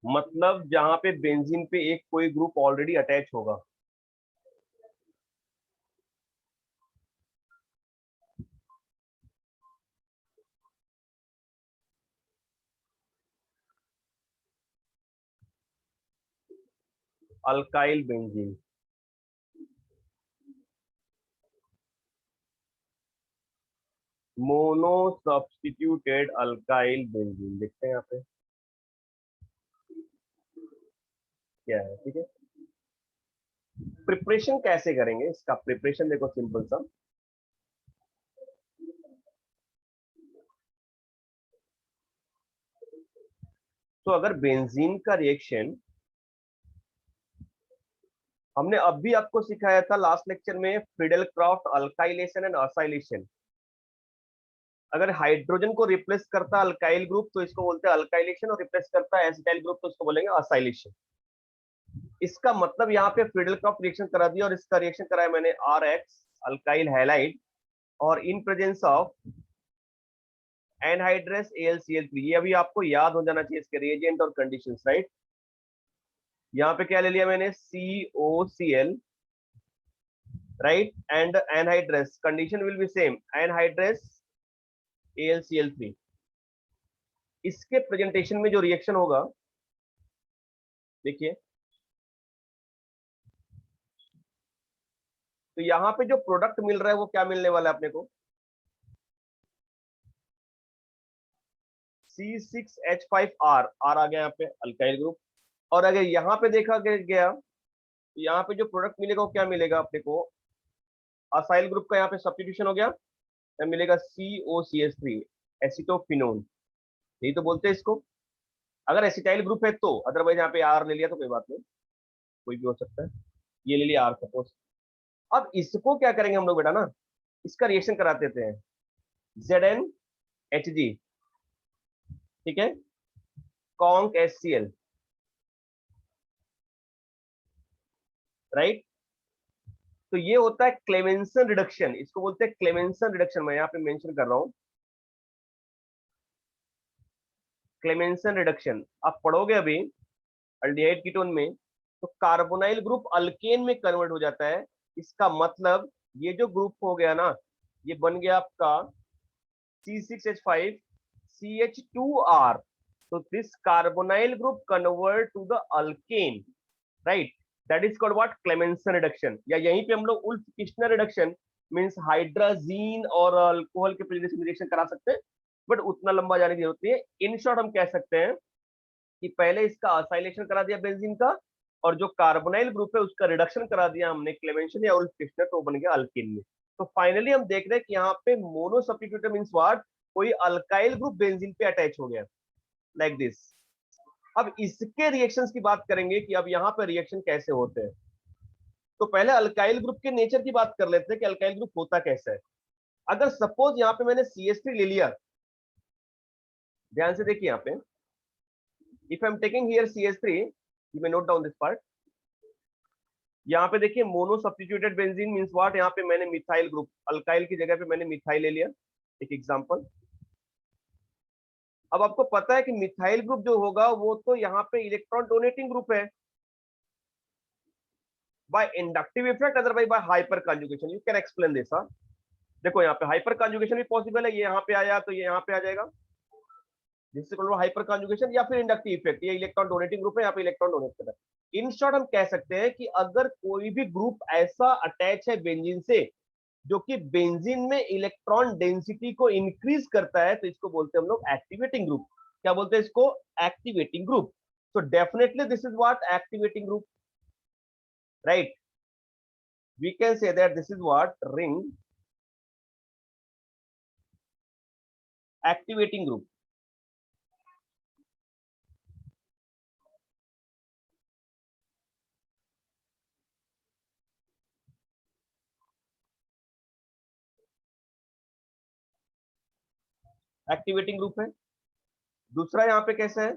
मतलब जहां पे बेंजीन पे एक कोई ग्रुप ऑलरेडी अटैच होगा। Alkyl benzene, mono substituted alkyl benzene लिखते हैं यहाँ पे, क्या है, ठीक है। प्रिपरेशन कैसे करेंगे इसका, प्रिपरेशन देखो सिंपल सा। तो अगर बेंजीन का रिएक्शन, हमने अभी आपको सिखाया था लास्ट लेक्चर में, Friedel craft alkylation and acylation. अगर हाइड्रोजन को रिप्लेस करता अल्काइल ग्रुप तो इसको बोलते हैं अल्काइलेशन, और रिप्लेस करता है एसिटाइल ग्रुप तो इसको बोलेंगे असाइलेशन। इसका मतलब यहाँ पे फ्रीडल क्राफ्ट रिएक्शन करा दिया, और इसका रिएक्शन कराया मैंने RX अल्काइल हैलाइड, और in presence of anhydrous AlCl3। ये अभी आपको याद हो जाना चाहिए, इसके रिएजेंट और कंडीशंस, राइट। यहाँ पे क्या ले लिया मैंने, COCl, right, and anhydrous, condition will be same, anhydrous AlCl3। इसके प्रेजेंटेशन में जो रिएक्शन होगा, देखिए, तो यहाँ पे जो प्रोडक्ट मिल रहा है वो क्या मिलने वाला है अपने को, C6H5R, R आ गया यहाँ पे अल्काइल ग्रुप। और अगर यहाँ पे देखा गया तो यहाँ पे जो प्रोडक्ट मिलेगा वो क्या मिलेगा अपने को, असाइल ग्रुप का यहाँ पे सब्स्टिट्यूशन हो गया, मिलेगा COCH3 एसिटोफिनोन। यही तो बोलते हैं इसको। अगर एसिटाइल ग्रुप है तो, अदरवाइज यहाँ पे आर ले लिया तो कोई बात नहीं, कोई भी हो सकता है। ये ले लिया आर सपोज। अब इसको क्या करेंगे हम लोग बेटा ना, इसका रिएक्शन करा देते हैं, ZnHg, ठीक है, कॉन्क HCl, राइट। तो ये होता है क्लेमेंसन रिडक्शन, इसको बोलते हैं क्लेमेंसन रिडक्शन। मैं यहाँ पे मेंशन कर रहा हूँ क्लेमेंसन रिडक्शन। आप पढ़ोगे अभी अल्डिहाइड कीटोन में, तो कार्बोनाइल ग्रुप अल्केन में कन्वर्ट हो जाता है। इसका मतलब ये जो ग्रुप हो गया ना, ये बन गया आपका C6H5CH2R। तो this carbonyl group convert to the alkane, right. That is called what, Clemmensen reduction. या यहीं पे हम लोग Wolff Kishner reduction means hydrazine और अल्कोहल के प्रेजेंटेशन रिएक्शन करा सकते हैं, बट उतना लंबा जाने की जरूरत नहीं है। इन शॉर्ट हम कह सकते हैं कि पहले इसका असाइलेशन करा दिया बेंजीन का, और जो कार्बोनाइल ग्रुप है उसका रिडक्शन करा दिया हमने क्लेमेंशन या उल्फ किश्नर, तो बन गया अल्किन में। तो फाइनली हम देख रहे हैं कि यहाँ पे मोनो सब्स्टिट्यूटेड मींस व्हाट, कोई अल्काइल ग्रुप बेंजीन पे अटैच हो गया, लाइक दिस। अब इसके रिएक्शंस की बात करेंगे कि अब यहाँ पे रिएक्शन कैसे होते हैं। तो पहले अल्काइल ग्रुप के नेचर की बात कर लेते हैं कि अल्काइल ग्रुप होता कैसा है। अगर सपोज यहाँ पे मैंने CH3 ले लिया, ध्यान से देखिए यहाँ पे, if I am taking here CH3, you may note down this part. यहाँ पे देखिए mono substituted benzene means what, यहाँ पे मैंने मिथाइल ग्रुप, अल्काइल की जगह पे मैंने मिथाइल ले लिया, एक एग्जांपल। अब आपको पता है कि मिथाइल ग्रुप जो होगा वो तो यहाँ पे इलेक्ट्रॉन डोनेटिंग ग्रुप है by inductive effect, otherwise by hyperconjugation. You can explain this. देखो यहाँ पे हाइपर कंजुगेशन भी पॉसिबल है, ये यहाँ पे आया तो ये यहाँ पे आ जाएगा, जिससे हाइपर कंजुगेशन, या फिर इंडक्टिव इफेक्ट, ये इलेक्ट्रॉन डोनेटिंग ग्रुप है, यहाँ पे इलेक्ट्रॉन डोनेट कर रहा है। इन शॉर्ट हम कह सकते हैं कि अगर कोई भी ग्रुप ऐसा अटैच है बेंजीन से जो कि बेंजीन में इलेक्ट्रॉन डेंसिटी को इंक्रीज करता है, तो इसको बोलते हैं हम लोग एक्टिवेटिंग ग्रुप। क्या बोलते हैं इसको, activating group. so definitely this is what activating group, right? We can say that this is what ring activating group. Activating group है। दूसरा यहाँ पे कैसा है,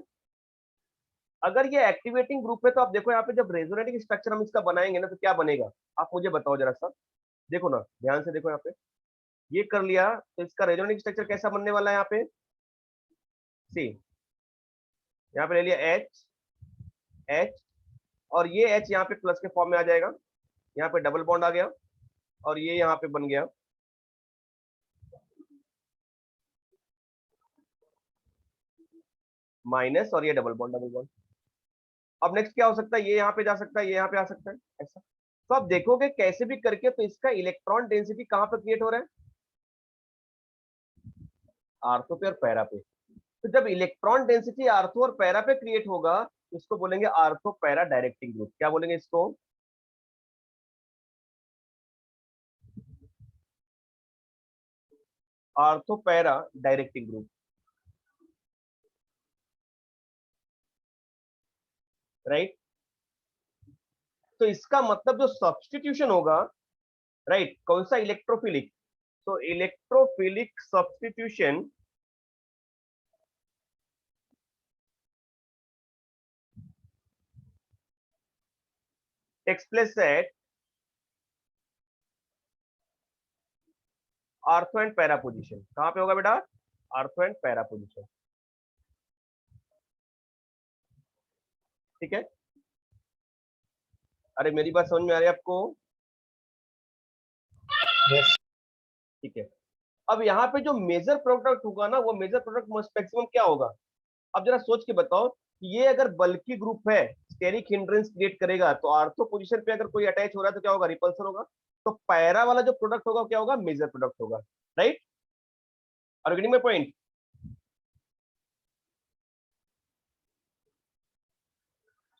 अगर ये एक्टिवेटिंग ग्रुप है तो आप देखो यहाँ पे जब रेजोनेटिंग स्ट्रक्चर हम इसका बनाएंगे ना, तो क्या बनेगा, आप मुझे बताओ जरा सा। देखो ना, ध्यान से देखो यहाँ पे, ये कर लिया तो इसका रेजोनेटिंग स्ट्रक्चर कैसा बनने वाला है यहाँ पे, सी, यहाँ पे ले लिया एच एच, और ये एच यहाँ पे प्लस के फॉर्म में आ जाएगा, यहाँ पे डबल बॉन्ड आ गया, और ये यहाँ पे बन गया माइनस, और ये डबल बॉन्ड डबल बॉन्ड। अब नेक्स्ट क्या हो सकता है, ये यहाँ पे जा सकता है, ये यहाँ पे आ सकता है, ऐसा। तो आप देखोगे कैसे भी करके तो इसका इलेक्ट्रॉन डेंसिटी कहाँ पे क्रिएट हो रहा है, आर्थो पे और पैरा पे। तो जब इलेक्ट्रॉन डेंसिटी आर्थो और पैरा पे क्रिएट होगा, तो इसको बोलेंगे आर्थो पैरा डायरेक्टिंग ग्रुप। क्या बोलेंगे इसको, ortho para directing group, right. तो इसका मतलब जो सब्स्टिट्यूशन होगा, राइट, कौन सा, इलेक्ट्रोफिलिक। तो electrophilic substitution takes place at ortho and para position. कहां पे होगा बेटा, आर्थो एंड पैरा पोजीशन, ठीक है। अरे मेरी बात समझ में आ रही है आपको, यस। ठीक है। अब यहाँ पे जो मेजर प्रोडक्ट होगा ना, वो मेजर प्रोडक्ट मैक्सिमम क्या होगा, अब जरा सोच के बताओ कि ये अगर बल्कि ग्रुप है, स्टेरिक हिंड्रेंस क्रिएट करेगा, तो आर्थो पोजीशन पे अगर कोई अटैच हो रहा है तो क्या होगा, रिपल्सन होगा। तो पैरा वाला जो प्रोडक्ट होगा क्या होगा, मेजर प्रोडक्ट होगा, right. Are you getting my point.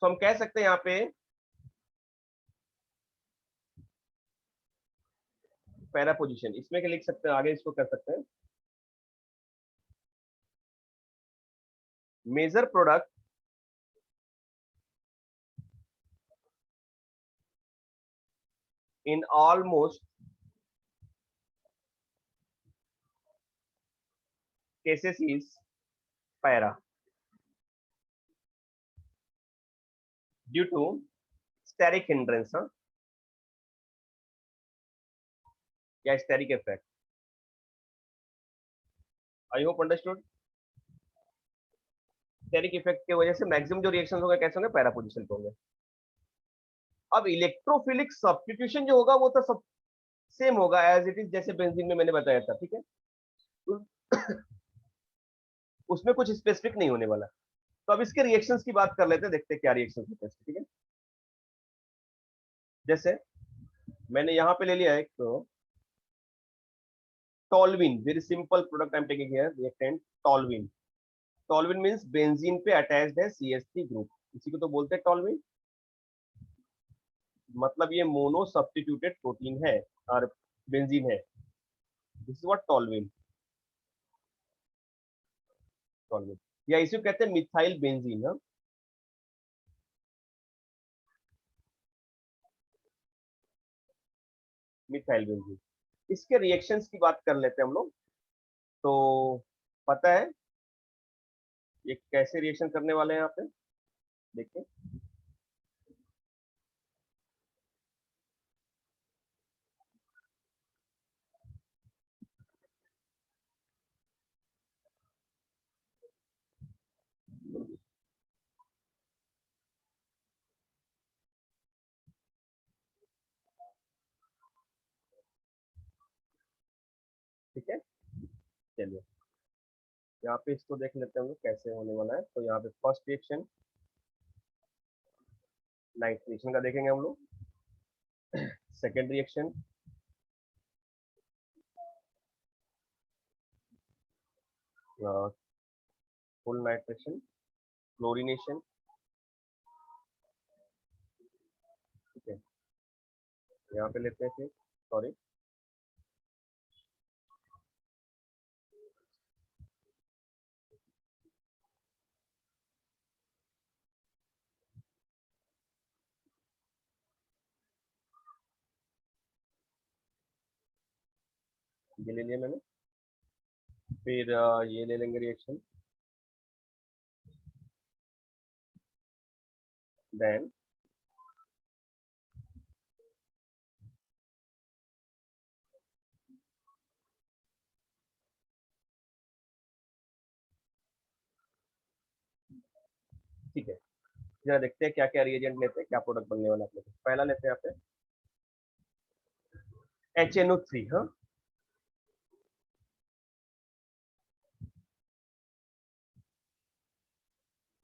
तो हम कह सकते हैं यहाँ पे पैरा पोजीशन, इसमें क्या लिख सकते हैं, आगे इसको कर सकते हैं major product in almost cases is para due to steric hindrance या steric effect. I hope understood. steric effect की वजह से मैक्सिमम जो रिएक्शंस होंगे कैसे होंगे, पैरा पोजीशन पे होंगे. अब इलेक्ट्रोफिलिक सब्स्टिट्यूशन जो होगा वो तो सब सेम होगा एज इट इज, जैसे बेंजीन में मैंने बताया था. ठीक है, उसमें कुछ स्पेसिफिक नहीं होने वाला. तो अब इसके रिएक्शंस की बात कर लेते हैं, देखते हैं क्या रिएक्शंस होते हैं. ठीक है, जैसे मैंने यहाँ पे ले लिया एक तो टॉलविन, very simple product I am taking here, reactant टॉलविन. टॉलविन means benzene पे अटैच्ड है CH3 ग्रुप, इसी को तो बोलते हैं टॉलविन. मतलब ये मोनो सब्स्टिट्यूटेड प्रोटीन है और बेंजीन है. This is what टॉलविन. टॉलविन या इसी को कहते हैं मिथाइल बेंजीन. Methyl benzene. इसके रिएक्शंस की बात कर लेते हैं हम लोग. तो पता है ये कैसे रिएक्शन करने वाले हैं यहाँ पे, देखिए. ठीक है, चलिए यहाँ पे इसको देख लेते हैं हम लोग कैसे होने वाला है. तो यहाँ पे फर्स्ट रिएक्शन नाइट्रेशन का देखेंगे हम लोग. Second reaction full nitration chlorination. ठीक है, यहाँ पे लेते हैं फिर, सॉरी ये ले लिया मैंने. फिर ये ले लेंगे रिएक्शन. देन ठीक है, जरा देखते हैं क्या क्या रिएजेंट लेते हैं, क्या प्रोडक्ट बनने वाला है. पहला लेते हैं यहाँ पे HNO3. हाँ,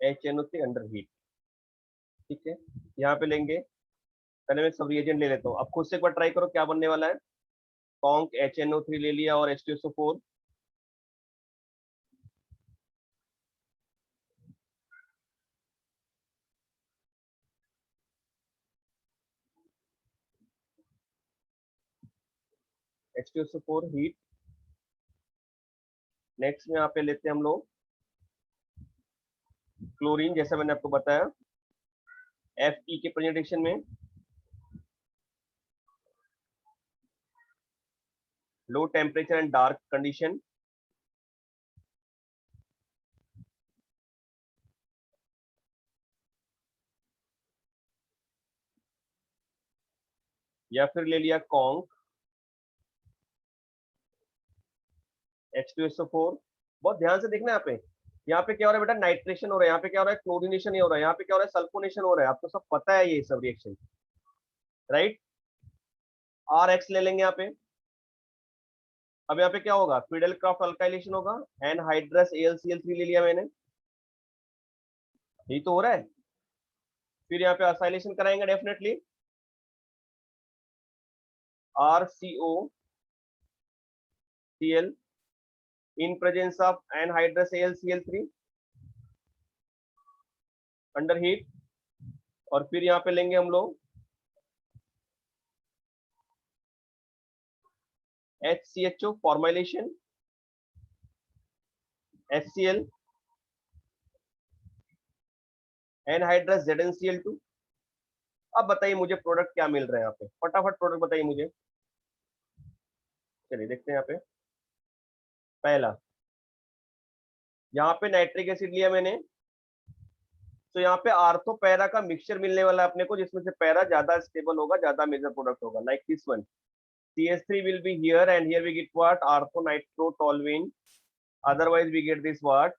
HNO3 अंडर हीट. ठीक है, यहाँ पे लेंगे. पहले मैं सब रिएजेंट ले लेता हूँ, अब खुद से एक बार ट्राई करो क्या बनने वाला है. कॉन्क HNO3 ले लिया और H2SO4. H2SO4 heat. नेक्स्ट में यहाँ पे लेते हैं हम लोग क्लोरीन, जैसा मैंने आपको बताया Fe के प्रेजेंटेशन में. Low temperature and dark condition. या फिर ले लिया कॉन्क H2SO4. बहुत ध्यान से देखना यहाँ पे. यहाँ पे क्या हो रहा है बेटा, नाइट्रेशन हो रहा है. यहाँ पे क्या हो रहा है, क्लोरीनेशन ही हो रहा है. यहाँ पे क्या हो रहा है, सल्फोनेशन हो रहा है. आपको सब पता है ये सब रिएक्शन, राइट. RX ले लेंगे यहाँ पे. अब यहाँ पे क्या होगा, फिडेल क्राफ्ट अल्काइलेशन होगा. एनहाइड्रस AlCl3 ले लिया मैंने, यही तो हो रहा है. फिर यहाँ पे असाइलेशन कराएंगे definitely. RCOCl in presence of anhydrous AlCl3 under heat. और फिर यहाँ पे लेंगे हम लोग HCHO formulation, HCl anhydrous ZnCl2। अब बताइए मुझे प्रोडक्ट क्या मिल रहा है यहाँ पे, फटाफट प्रोडक्ट बताइए मुझे। चलिए देखते हैं यहाँ पे। पहला, यहाँ पे नाइट्रिक एसिड लिया मैंने, तो यहाँ पे आर्थो पैरा का मिक्सचर मिलने वाला है अपने को, जिसमें से पैरा ज्यादा स्टेबल होगा, ज्यादा मेजर प्रोडक्ट होगा, like this one. CH3 will be here, and here we get what? Orthonitrophthalate. Otherwise we get this what?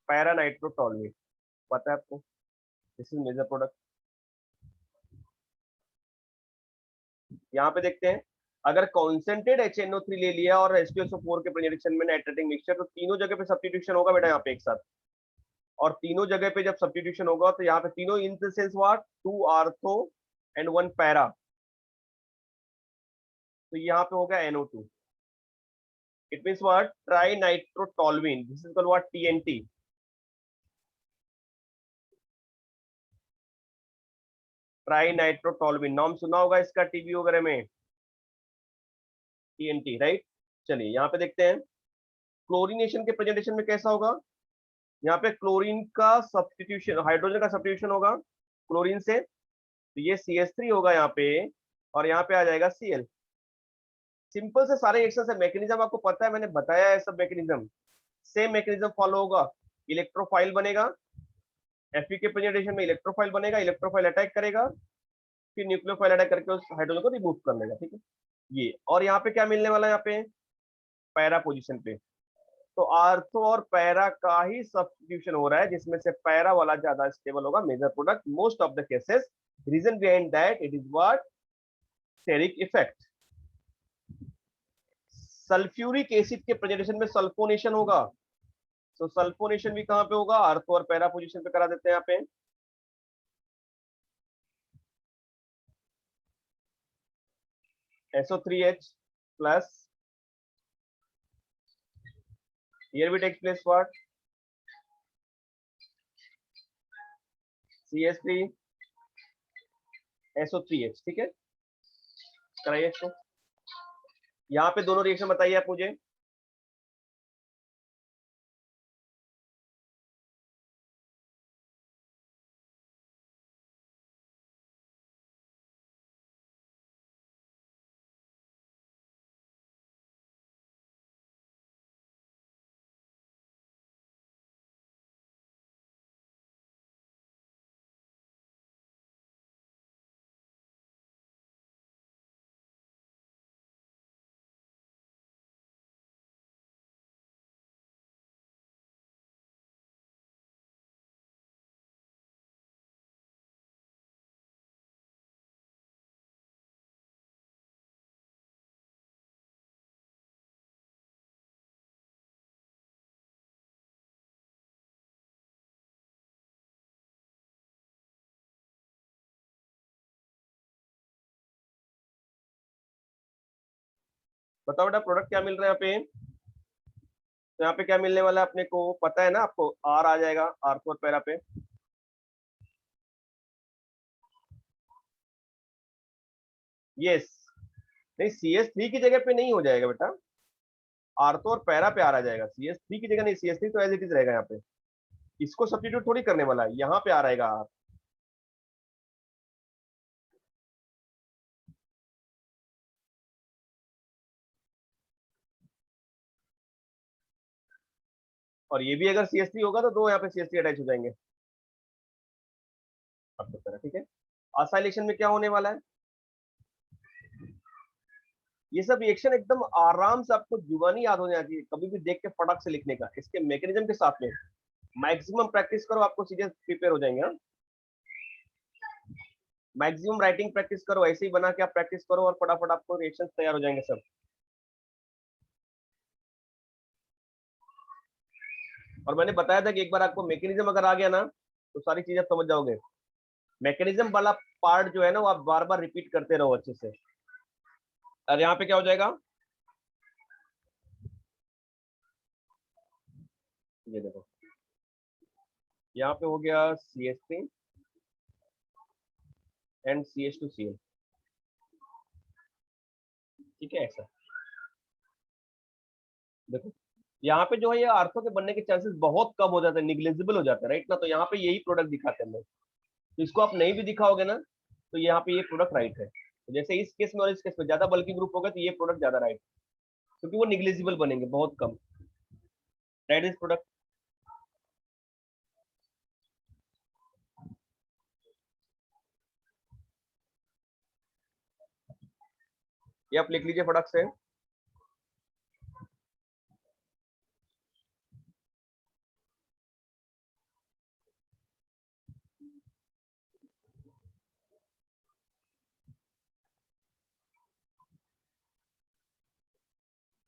Paranitrophthalate. पता है आपको? This is major product. यहाँ पे देखते हैं, अगर कॉन्सेंट्रेट HNO3 ले लिया और H2SO4 के प्रेजेंटेशन में नाइट्रेटिंग मिक्सचर, तो तीनों जगह पे सब्स्टिट्यूशन होगा बेटा यहाँ पे एक साथ। और तीनों जगह पे जब सब्स्टिट्यूशन होगा तो यहाँ पे तीनों in the sense what, 2 ortho and 1 para, तो यहाँ पे हो गया NO2। It means what, trinitrotoluene, this is called what, TNT। Trinitrotoluene नाम सुना होगा इसका टीबी वगैरह में, TNT, राइट। चलिए यहाँ पे देखते हैं क्लोरीनेशन के प्रेजेंटेशन में कैसा होगा। यहाँ पे क्लोरीन का सब्स्टिट्यूशन, हाइड्रोजन का सब्स्टिट्यूशन होगा क्लोरीन से, तो ये CH3 होगा यहाँ पे, और यहाँ पे आ जाएगा Cl। सिंपल से सारे रिएक्शन से मैकेनिज्म आपको पता है, मैंने बताया है सब मैकेनिज्म। सेम मैकेनिज्म फॉलो होगा, इलेक्ट्रोफाइल बनेगा, Fe के प्रेजेंटेशन में इलेक्ट्रोफाइल बनेगा, इलेक्ट्रोफाइल अटैक करेगा, फिर न्यूक्लियोफाइल अटैक करके उस हाइड्रोजन को रिमूव कर लेगा, ठीक है ये। और यहाँ पे क्या मिलने वाला है, यहाँ पे पैरा पोजीशन पे, तो आर्थो और पैरा का ही सब्स्टिट्यूशन हो रहा है, जिसमें से पैरा वाला ज्यादा स्टेबल होगा, major product most of the cases. Reason behind that, it is what, steric effect. Sulphuric acid के प्रेजेंटेशन में सल्फोनेशन होगा, तो सल्फोनेशन भी कहां पे होगा, आर्थो और पैरा पोजीशन पे करा देते हैं यहाँ पे। SO3H plus, here we take place what, CH3 SO3H, ठीक है, कराइए इसको। यहाँ पे दोनों रिएक्शन बताइए आप मुझे। बताओ बेटा प्रोडक्ट क्या मिल रहा है यहाँ पे। तो यहाँ पे क्या मिलने वाला है अपने को पता है ना, आपको आर आ जाएगा आर्थो और पैरा पे। यस, नहीं CH3 की जगह पे नहीं हो जाएगा बेटा, आर्थो और पैरा पे आ जाएगा, CH3 की जगह नहीं, CH3 तो एज इट इज रहेगा यहाँ पे, इसको सब्स्टिट्यूट थोड़ी करने वाला है, यहाँ पे आ रहेगा आर। और ये भी अगर CH3 होगा तो दो यहाँ पे CH3 अटैच हो जाएंगे आपको तरह, ठीक है। असाइलेशन में क्या होने वाला है, ये सब रिएक्शन एकदम आराम से आपको जुबानी याद होने चाहिए, कभी भी देख के फटाक से लिखने का, इसके मैकेनिज्म के साथ में मैक्सिमम प्रैक्टिस करो, आपको सीधे प्रिपेयर हो जाएंगे। मैक्सिमम राइटिंग प्रैक्टिस करो, ऐसे ही बना के आप प्रैक्टिस करो और फटाफट आपको रिएक्शन तैयार हो जाएंगे सब। और मैंने बताया था कि एक बार आपको मैकेनिज्म अगर आ गया ना, तो सारी चीजें समझ जाओगे। मैकेनिज्म वाला पार्ट जो है ना, वो आप बार बार रिपीट करते रहो अच्छे से। और यहाँ पे क्या हो जाएगा, ये देखो, यहाँ पे हो गया CH3 एंड CH2Cl, ठीक है ऐसा। देखो यहाँ पे जो है ये आर्थो के बनने के चांसेस बहुत कम हो जाते हैं, निग्लिजिबल हो जाते हैं, राइट ना। तो यहाँ पे यही प्रोडक्ट दिखाते हैं हम लोग। तो इसको आप नहीं भी दिखाओगे ना, तो यहाँ पे ये प्रोडक्ट राइट है। तो जैसे इस केस में और इस केस में ज्यादा बल्कि ग्रुप होगा तो ये प्रोडक्ट ज्यादा राइट, क्योंकि वो निग्लिजिबल बनेंगे बहुत कम। That is product. ये आप लिख लीजिए फटाक से।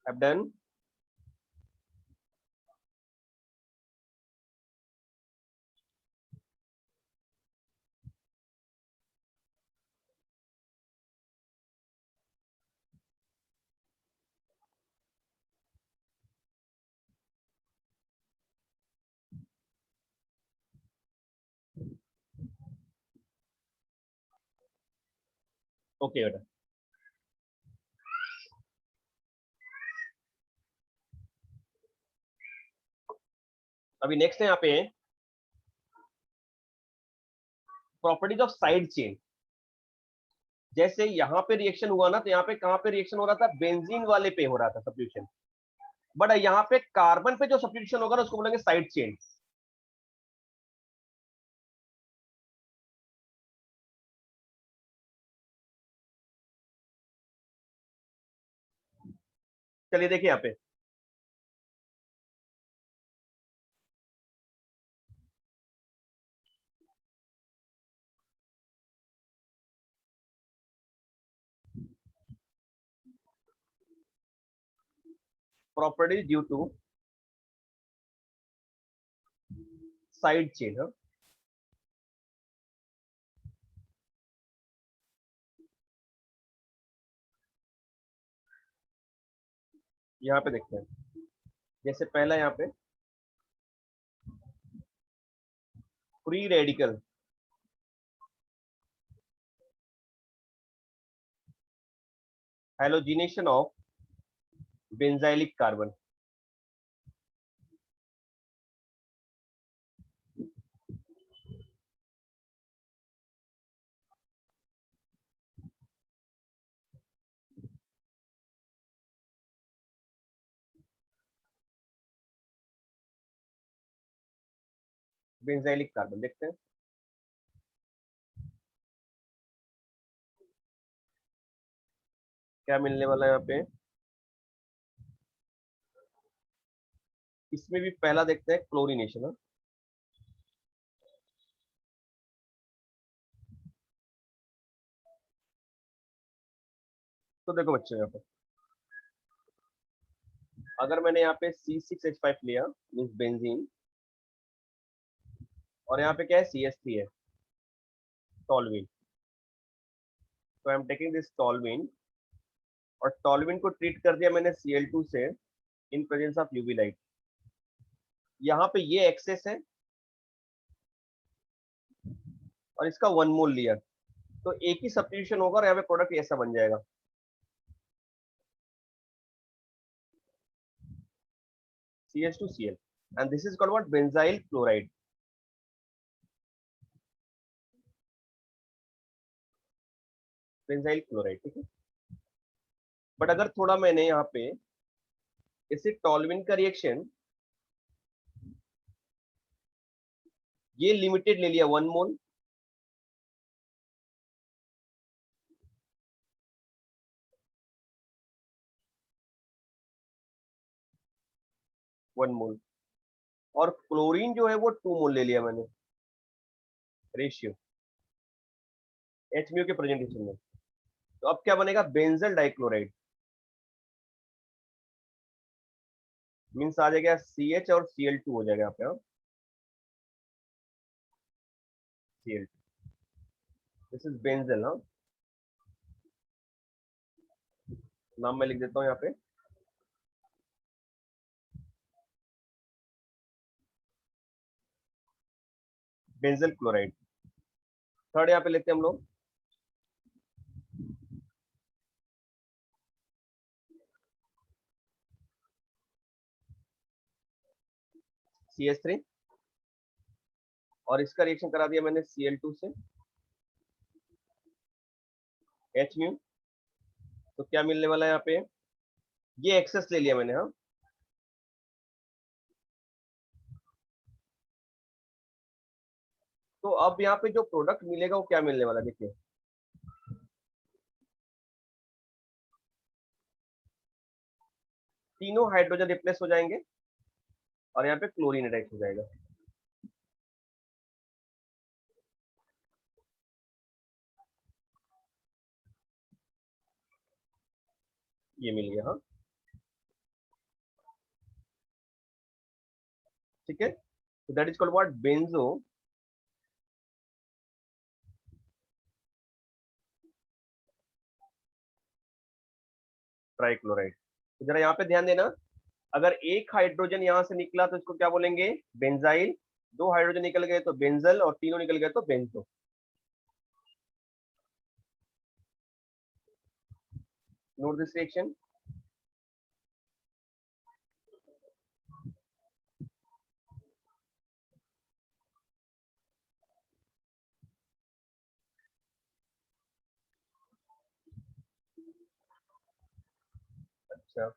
I've done. ओके बेटा। अभी नेक्स्ट है यहाँ पे प्रॉपर्टीज ऑफ साइड चेन। जैसे यहाँ पे रिएक्शन हुआ ना, तो यहाँ पे कहाँ पे रिएक्शन हो रहा था, बेंजीन वाले पे हो रहा था सब्स्टिट्यूशन। बट यहाँ पे कार्बन पे जो सब्स्टिट्यूशन होगा ना उसको बोलेंगे साइड चेन। चलिए देखिए यहाँ पे properties due to side chain. हाँ, यहाँ पे देखते हैं। जैसे पहला यहाँ पे free radical halogenation of benzylic carbon. Benzylic carbon देखते हैं क्या मिलने वाला है यहाँ पे। इसमें भी पहला देखते हैं क्लोरीनेशन। तो देखो बच्चों, यहाँ पे अगर मैंने यहाँ पे C6H5 लिया मीन्स बेंजीन, और यहाँ पे क्या है CS3 है, टॉलविन। तो आई एम टेकिंग दिस टॉलविन, और टॉलविन को ट्रीट कर दिया मैंने Cl2 से in presence of UV light. यहाँ पे ये एक्सेस है और इसका 1 मोल लिया, तो एक ही सब्स्टिट्यूशन होगा और यहाँ पे प्रोडक्ट ऐसा बन जाएगा CH2Cl, and this is called what, benzyl chloride। Benzyl chloride, ठीक है। बट अगर थोड़ा मैंने यहाँ पे इसे टॉलविन का रिएक्शन ये लिमिटेड ले लिया 1 मोल, और क्लोरीन जो है वो 2 मोल ले लिया मैंने, रेशियो HMU के प्रेजेंटेशन में। तो अब क्या बनेगा, बेंजल डाइक्लोराइड। मीन्स आ जाएगा CH और Cl2 हो जाएगा यहाँ पे। हाँ, Cl2, दिस इज बेंजल। हाँ, नाम मैं लिख देता हूँ यहाँ पे, बेंजल क्लोराइड। थर्ड यहाँ पे लेते हैं हम लोग CH3, और इसका रिएक्शन करा दिया मैंने Cl2 से H म्यू। तो क्या मिलने वाला है यहाँ पे, ये एक्सेस ले लिया मैंने, हाँ। तो अब यहाँ पे जो प्रोडक्ट मिलेगा वो क्या मिलने वाला है, देखिए। तीनों हाइड्रोजन रिप्लेस हो जाएंगे और यहाँ पे क्लोरीन अटैच हो जाएगा। ये मिल गया, हाँ। ठीक है, तो that is called what, benzotrichloride. तो जरा यहाँ पे ध्यान देना, अगर एक हाइड्रोजन यहाँ से निकला तो इसको क्या बोलेंगे, बेंजाइल। दो हाइड्रोजन निकल गए तो बेंजल, और तीनों निकल गए तो बेंजो। Note this reaction. अच्छा,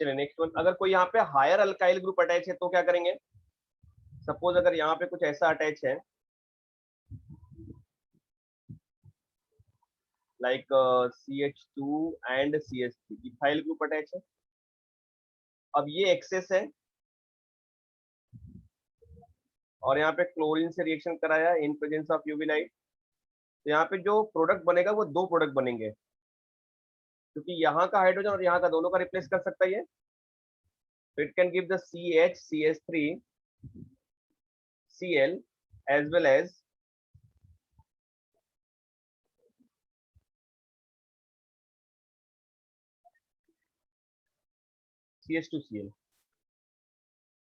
चलिए नेक्स्ट वन। अगर कोई यहाँ पे हायर अल्काइल ग्रुप अटैच है तो क्या करेंगे। सपोज अगर यहाँ पे कुछ ऐसा अटैच है, like CH2 and CH3, ethyl group attach है। अब ये एक्सेस है और यहाँ पे क्लोरीन से रिएक्शन कराया in presence of UV light. तो यहाँ पे जो प्रोडक्ट बनेगा वो दो प्रोडक्ट बनेंगे, क्योंकि यहाँ का हाइड्रोजन और यहाँ का दोनों का रिप्लेस कर सकता है ये। It can give the CH, CH3, Cl as well as CH2Cl,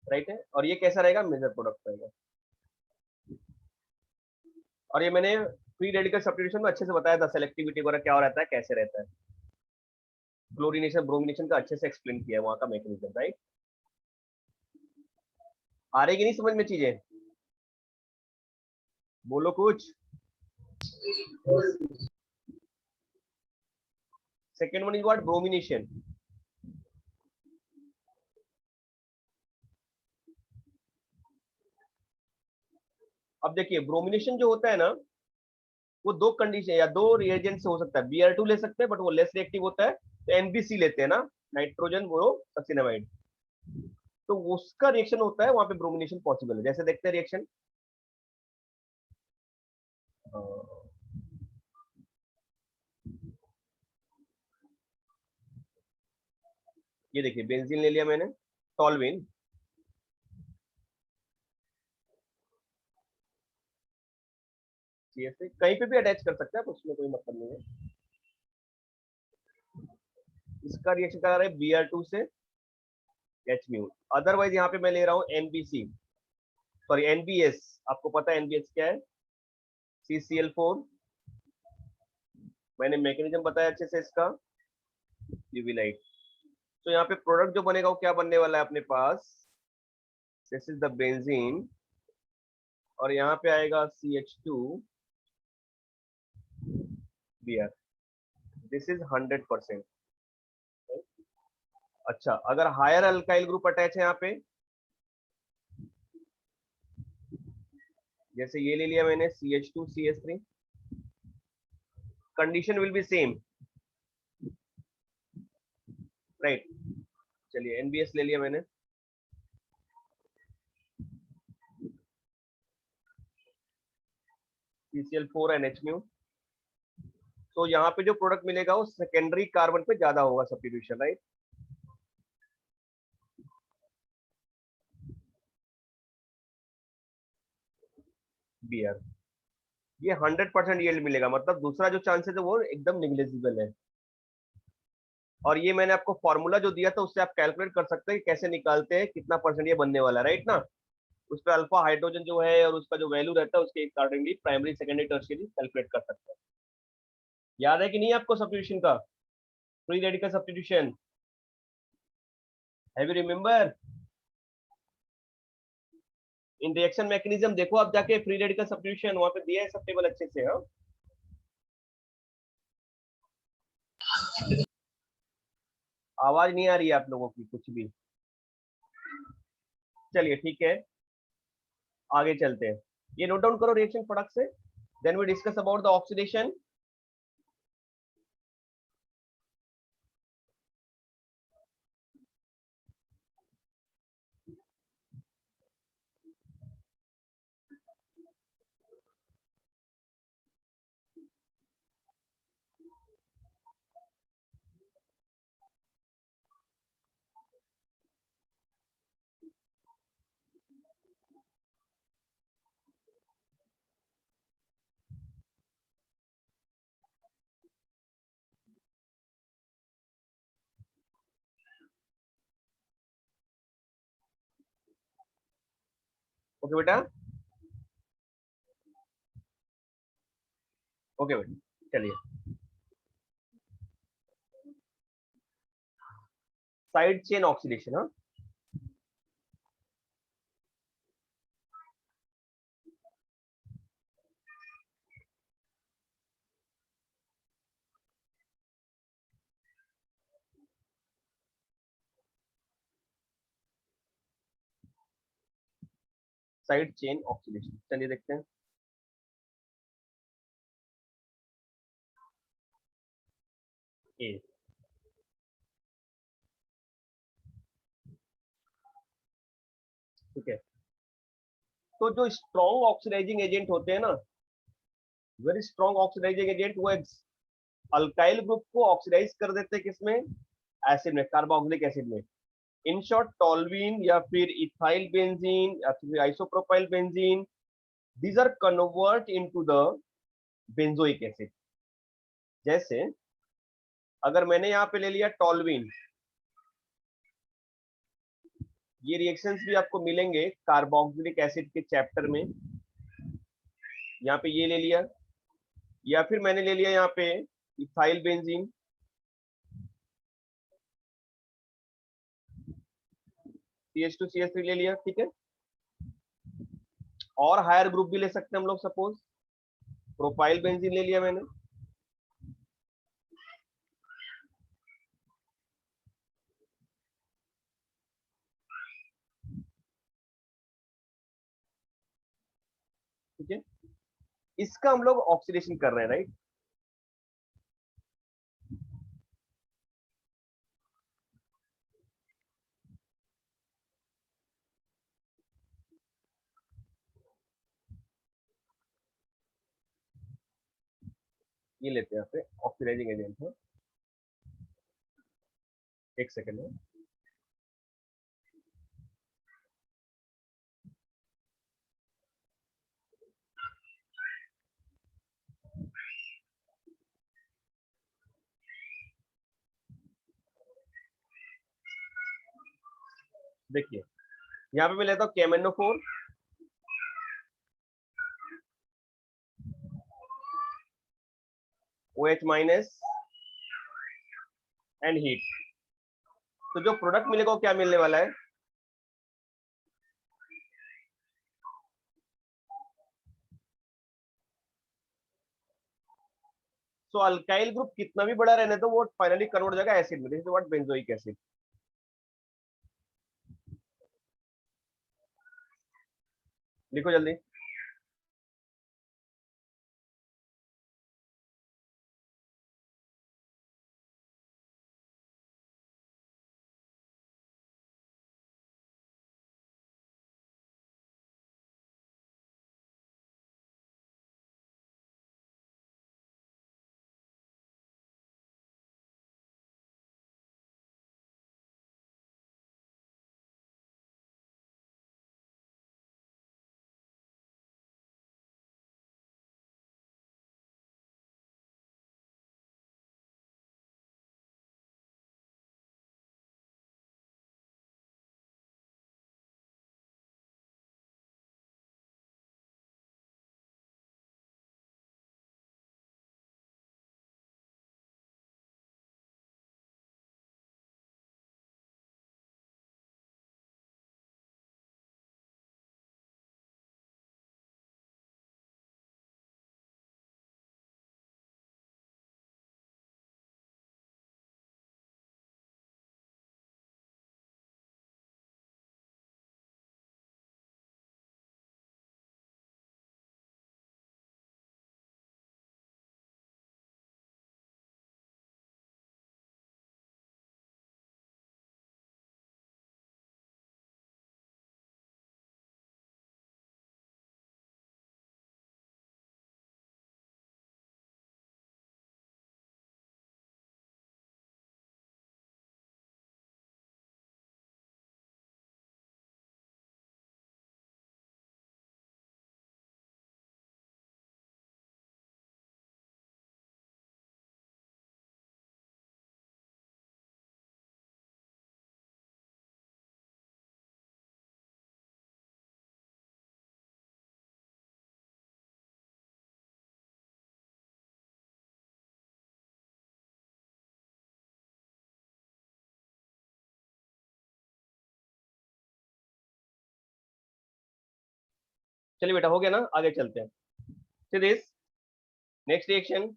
right है। और ये कैसा रहेगा, मेजर प्रोडक्ट रहेगा। और ये मैंने फ्री रेडिकल सब्स्टिट्यूशन में अच्छे से बताया था, सेलेक्टिविटी वगैरह क्या रहता है, कैसे रहता है। क्लोरीनेशन ब्रोमिनेशन का अच्छे से एक्सप्लेन किया है वहां का मैकेनिज्म, राइट। आ रही कि नहीं समझ में चीजें, बोलो कुछ। Second one is what, bromination. अब देखिए ब्रोमिनेशन जो होता है ना, वो दो कंडीशन या दो रिएजेंट से हो सकता है। Br2 ले सकते हैं बट वो लेस रिएक्टिव होता है, तो NBC लेते हैं ना, नाइट्रोजन वो सक्सिनामाइड। तो उसका रिएक्शन होता है, वहां पे ब्रोमिनेशन पॉसिबल है। जैसे देखते हैं रिएक्शन, ये देखिए बेंजीन ले लिया मैंने, टॉलविन, CH3 कहीं पे भी अटैच कर सकते हैं आप, उसमें कोई मतलब नहीं है। इसका रिएक्शन करा रहे Br2 से H म्यू। अदरवाइज यहाँ पे मैं ले रहा हूँ NBC, सॉरी NBS। आपको पता है NBS क्या है, CCl4। मैंने मैकेनिज्म बताया अच्छे से इसका, यूवी लाइट। तो यहाँ पे प्रोडक्ट जो बनेगा वो क्या बनने वाला है अपने पास, दिस इज द बेंजीन, और यहाँ पे आएगा CH2 Br। This is 100%। अच्छा, अगर हायर अल्काइल ग्रुप अटैच है यहाँ पे, जैसे ये ले लिया मैंने CH2 CH3, condition will be same, right. चलिए NBS ले लिया मैंने, CCl4 and H म्यू। तो यहाँ पे जो प्रोडक्ट मिलेगा वो सेकेंडरी कार्बन पे ज्यादा होगा सब्स्टिट्यूशन, राइट। Br, ये 100% यील्ड मिलेगा, मतलब दूसरा जो चांसेस है वो एकदम निग्लेजिबल है। और ये मैंने आपको फॉर्मूला जो दिया था उससे आप कैलकुलेट कर सकते हैं कि कैसे निकालते हैं कितना परसेंट ये बनने वाला है, राइट ना। उस पर अल्फा हाइड्रोजन जो है और उसका जो वैल्यू रहता है उसके accordingly primary secondary tertiary calculate कर सकते हैं। याद है कि नहीं आपको सब्स्टिट्यूशन का, free radical substitution, have you remember? In reaction mechanism देखो आप जाके, फ्री रेडिकल सब्स्टिट्यूशन वहां पे दिया है सब टेबल अच्छे से। हाँ, आवाज नहीं आ रही है आप लोगों की कुछ भी। चलिए ठीक है, आगे चलते हैं। ये नोट डाउन करो रिएक्शन प्रोडक्ट से, then we discuss about the oxidation. Okay बेटा, ओके बेटा, चलिए। Side chain oxidation. हाँ, साइड चेन ऑक्सीडेशन, चलिए देखते हैं। ए, ठीक है। तो जो स्ट्रॉन्ग ऑक्सीडाइजिंग एजेंट होते हैं ना, वेरी स्ट्रॉन्ग ऑक्सीडाइजिंग एजेंट, वो अल्काइल ग्रुप को ऑक्सीडाइज कर देते हैं किसमें, एसिड में, कार्बोक्सिलिक एसिड में। इन शॉर्ट टॉल्यूइन या फिर इथाइल बेंजीन या फिर isopropyl benzene, these are convert into the benzoic acid. जैसे अगर मैंने यहाँ पे ले लिया टॉल्यूइन, ये रिएक्शंस भी आपको मिलेंगे कार्बोक्सिलिक एसिड के चैप्टर में। यहाँ पे ये ले लिया, या फिर मैंने ले लिया यहाँ पे इथाइल बेंजीन, CH2CH3 ले लिया, ठीक है। और हायर ग्रुप भी ले सकते हैं हम लोग, सपोज प्रोपाइल बेंजीन ले लिया मैंने, ठीक है। इसका हम लोग ऑक्सीडेशन कर रहे हैं, राइट। ये लेते हैं यहाँ पे ऑक्सीडाइजिंग एजेंट है। एक सेकेंड है, देखिए यहाँ पे मैं लेता हूँ KMnO4, OH minus and heat. तो जो प्रोडक्ट मिलेगा वो क्या मिलने वाला है, सो अल्काइल ग्रुप कितना भी बड़ा रहने तो वो फाइनली कन्वर्ट हो जाएगा एसिड में, this is what benzoic acid. लिखो जल्दी। चलिए बेटा, हो गया ना, आगे चलते हैं। फिर दिस नेक्स्ट रिएक्शन,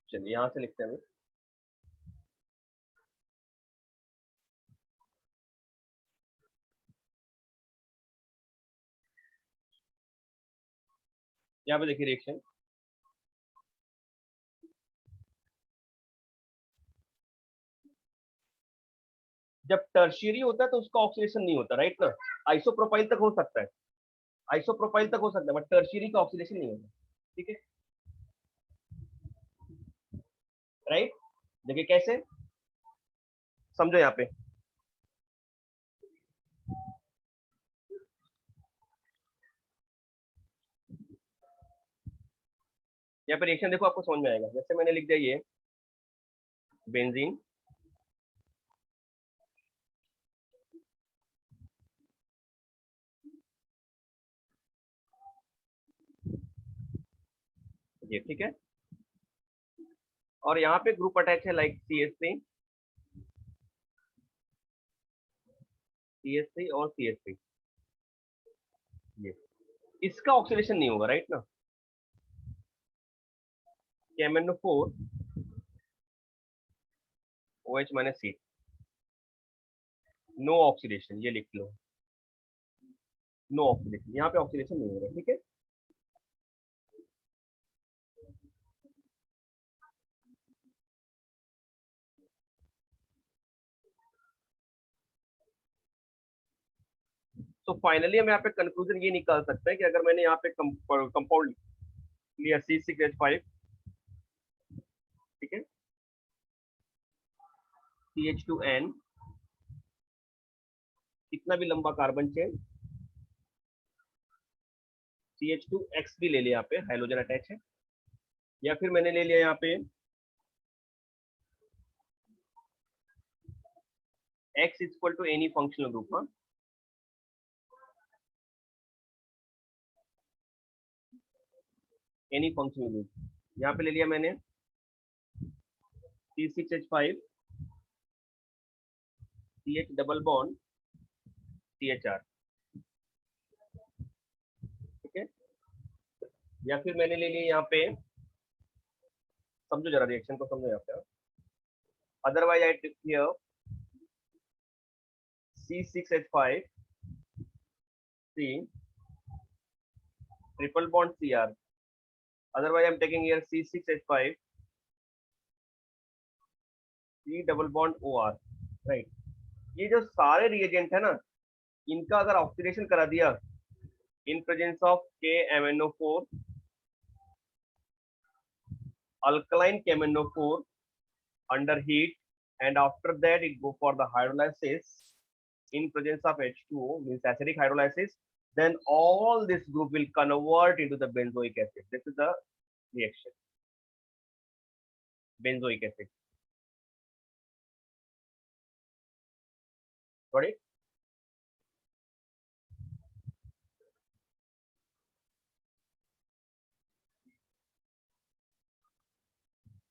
चलिए यहां से लिखते हैं। यहाँ पे देखिए रिएक्शन, जब टर्शियरी होता है तो उसका ऑक्सीडेशन नहीं होता, राइट ना। आइसोप्रोपाइल तक हो सकता है, आइसोप्रोपाइल तक हो सकता है, बट टर्शियरी का ऑक्सीडेशन नहीं होता। ठीक है, राइट। देखिए कैसे, समझो यहाँ पे। यहाँ पे रिएक्शन देखो, आपको समझ में आएगा। जैसे मैंने लिख दिया ये बेंजीन, ये ठीक है, और यहाँ पे ग्रुप अटैच है लाइक CH3 और CH3। ये इसका ऑक्सीडेशन नहीं होगा, राइट ना। KMnO4 OH minus C, no oxidation, ये लिख लो, नो ऑक्सीडेशन, यहाँ पे ऑक्सीडेशन नहीं होगा। ठीक है, तो फाइनली हम यहाँ पे कंक्लूजन ये निकाल सकते हैं कि अगर मैंने यहाँ पे कंपाउंड लिया C6H5, ठीक है, CH2N, कितना भी लंबा कार्बन चेन, CH2X भी ले लिया, यहाँ पे हाइड्रोजन अटैच है, या फिर मैंने ले लिया यहाँ पे X equal to any functional group. हाँ, एनी फंक्शनल ग्रुप, यहाँ पे ले लिया मैंने C6H5 CH double bond CHR। ठीक है, या फिर मैंने ले लिया यहाँ पे, समझो जरा रिएक्शन को, समझो यहाँ पे। Otherwise I take here C6H5 C triple bond Cr, otherwise I'm taking here C6H5 C double bond OR, right. ये जो सारे रिएजेंट है ना, इनका अगर ऑक्सीडेशन करा दिया in presence of KMnO4, alkaline KMnO4 under heat, and after that it go for the hydrolysis in presence of H2O, means acidic hydrolysis, then all this group will convert into the benzoic acid. This is the reaction, benzoic acid. Got it?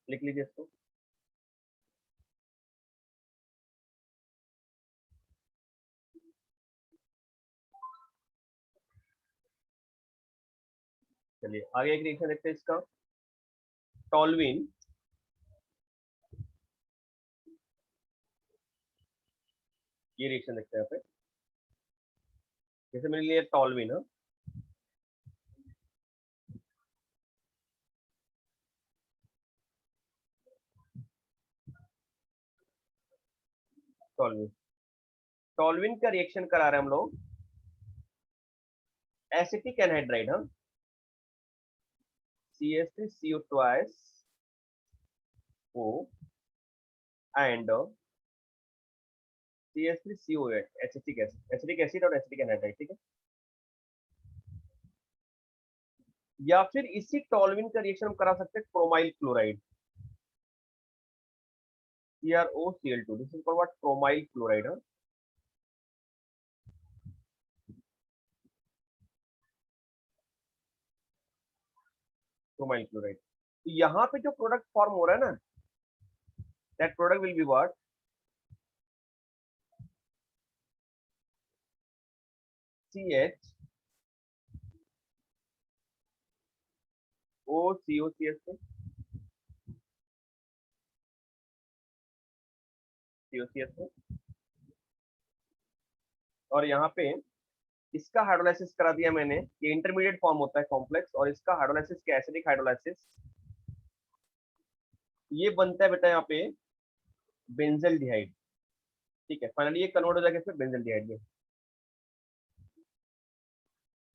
लिख लीजिए इसको। चलिए आगे एक reaction देखते हैं इसका, टॉलविन, ये रिएक्शन देखते हैं यहाँ पे। जैसे मैंने लिया टॉलविन, हाँ, टॉलविन, टॉलविन का रिएक्शन करा रहे हैं हम लोग एसिटिक एनहाइड्राइड, हाँ, CH3CO twice O and CH3COH, acetic acid और एसिटिक एनहाइड्राइड। ठीक है, या फिर इसी टॉलविन का रिएक्शन हम करा सकते हैं chromyl chloride, CrOCl2, this is called what, chromyl chloride. हाँ, क्रोमाइल क्लोराइड। तो यहाँ पे जो प्रोडक्ट फॉर्म हो रहा है ना, that product will be what? CH OCOCS COCS, और यहाँ पे इसका हाइड्रोलाइसिस करा दिया मैंने। ये इंटरमीडिएट फॉर्म होता है कॉम्प्लेक्स, और इसका हाइड्रोलाइसिस क्या, एसिडिक हाइड्रोलाइसिस। ये बनता है बेटा यहाँ पे बेंजल्डिहाइड। ठीक है, फाइनली ये कन्वर्ट हो जाएगा इसमें बेंजल्डिहाइड में।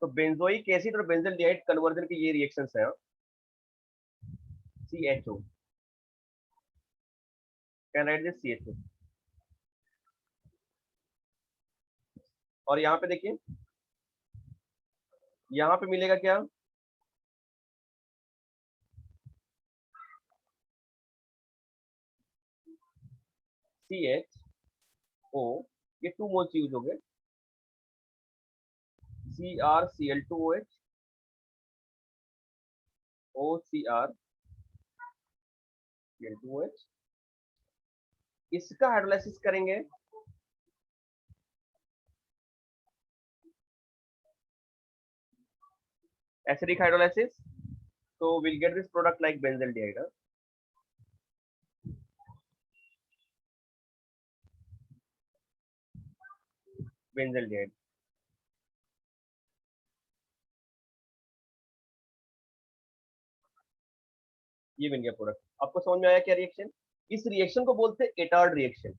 तो बेंजोइक एसिड और बेंजल्डिहाइड कन्वर्जन के ये रिएक्शंस हैं। CHO can write this CHO। और यहाँ पे देखिए, यहाँ पे मिलेगा क्या, CHO, ये 2 मोल्स यूज हो गए। CrCl2OH OCrCl2OH, इसका हाइड्रोलाइसिस करेंगे एसिडिक हाइड्रोलाइसिस, तो will get this product like benzaldehyde. Benzaldehyde, ये बन गया प्रोडक्ट। आपको समझ में आया क्या रिएक्शन? इस रिएक्शन को बोलते हैं एटार्ड रिएक्शन।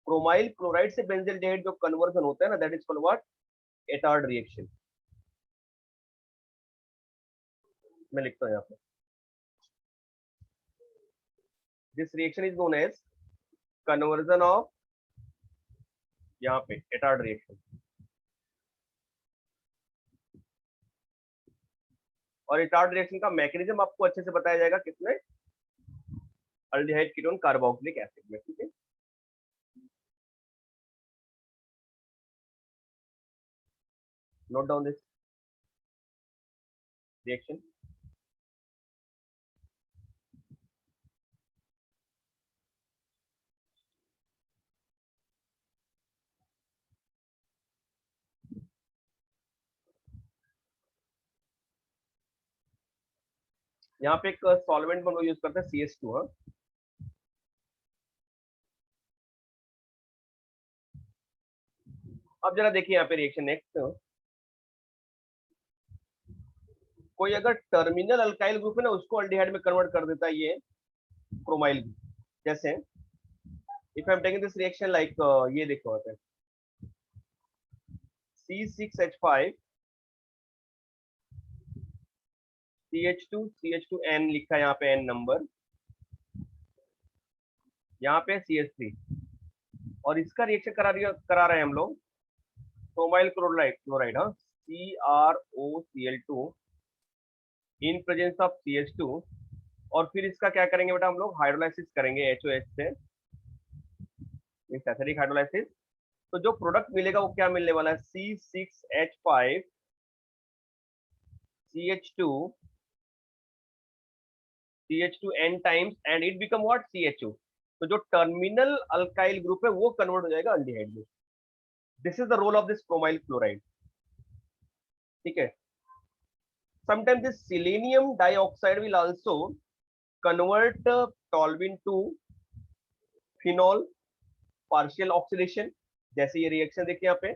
क्रोमाइल क्लोराइड से बेंजल्डिहाइड जो कन्वर्जन होता है ना, that is called what, Etard reaction. मैं लिखता हूं यहाँ पे, this reaction is known as conversion of, यहाँ पे एटार्ड रिएक्शन। और एटार्ड रिएक्शन का मैकेनिज्म आपको अच्छे से बताया जाएगा किसमें, अल्डिहाइड कीटोन कार्बोक्सिलिक एसिड में। ठीक है, नोट डाउन दिस रिएक्शन। यहाँ पे एक सॉल्वेंट हम लोग यूज करते हैं CH2। हाँ, अब जरा देखिए यहाँ पे रिएक्शन नेक्स्ट। कोई अगर टर्मिनल अल्काइल ग्रुप है ना, उसको अल्डिहाइड में कन्वर्ट कर देता है ये क्रोमाइल ग्रुप। जैसे if I am taking this reaction like, ये देखो यहाँ पे C6H5 CH2 लिखा है यहाँ पे N नंबर, यहाँ पे CH3, और इसका रिएक्शन करा रहे हैं हम लोग क्रोमाइल क्लोराइड, हाँ, CrOCl2 in presence of CH2। और फिर इसका क्या करेंगे बेटा, हम लोग हाइड्रोलाइसिस करेंगे HOH से, एसिडिक हाइड्रोलाइसिस। तो जो प्रोडक्ट मिलेगा वो क्या मिलने वाला है, C6H5 CH2 N times and it become what, CHO। तो जो टर्मिनल अल्काइल ग्रुप है वो कन्वर्ट हो जाएगा अल्डिहाइड में। This is the role of this chromyl chloride. ठीक है, sometimes this selenium dioxide will also convert toluene to phenol partial oxidation। जैसे ये रिएक्शन देखिए यहाँ पे,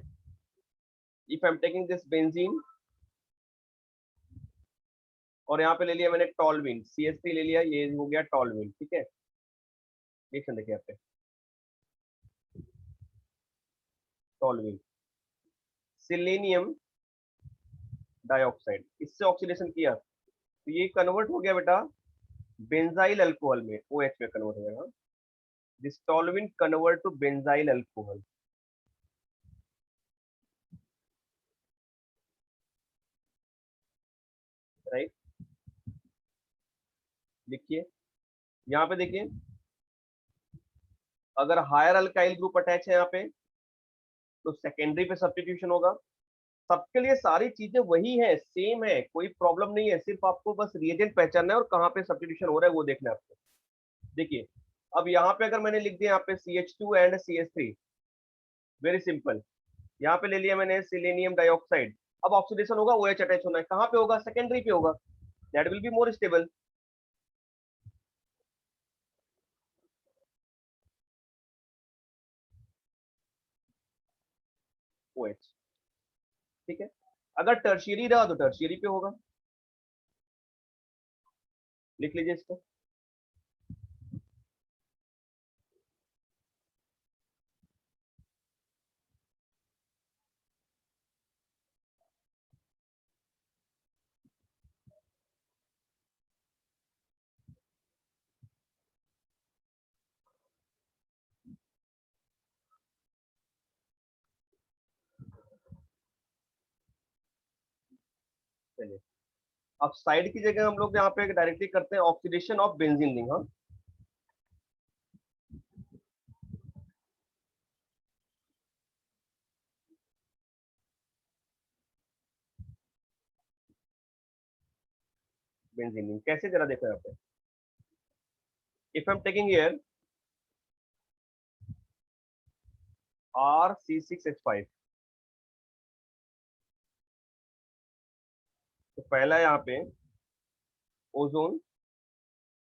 if I'm taking this benzene और यहाँ पे ले लिया मैंने टॉलविन, CH3 ले लिया, ये हो गया टॉलविन। ठीक है, रिएक्शन देखिए यहाँ पे, टॉलविन सिलेनियम डाइऑक्साइड, इससे ऑक्सीडेशन किया तो ये कन्वर्ट हो गया बेटा बेंजाइल अल्कोहल में, OH में कन्वर्ट हो गया। This toluene convert to benzyl alcohol, right. लिखिए यहाँ पे, देखिए अगर हायर अल्काइल ग्रुप अटैच है यहाँ पे तो सेकेंडरी पे सब्स्टिट्यूशन होगा। सबके लिए सारी चीजें वही है, सेम है, कोई प्रॉब्लम नहीं है, सिर्फ आपको बस रिएजेंट पहचानना है और कहाँ पे सब्स्टिट्यूशन हो रहा है वो देखना है आपको। देखिए अब यहाँ पे अगर मैंने लिख दिया यहाँ पे CH2 and CH3, very simple, यहाँ पे ले लिया मैंने सिलेनियम डाइऑक्साइड। अब ऑक्सीडेशन होगा, OH अटैच होना है, कहाँ पे होगा, सेकेंडरी पे होगा, that will be more stable. OH, ठीक है। अगर टर्शियरी रहा तो टर्शियरी पे होगा, लिख लीजिए इसको। चलिए, अब साइड की जगह हम लोग यहाँ पे डायरेक्टली करते हैं ऑक्सीडेशन ऑफ बेंजीन रिंग। हाँ, बेंजीन रिंग कैसे, जरा देखो यहाँ पे। If I am taking here R C6H5, तो पहला यहाँ पे ओजोन,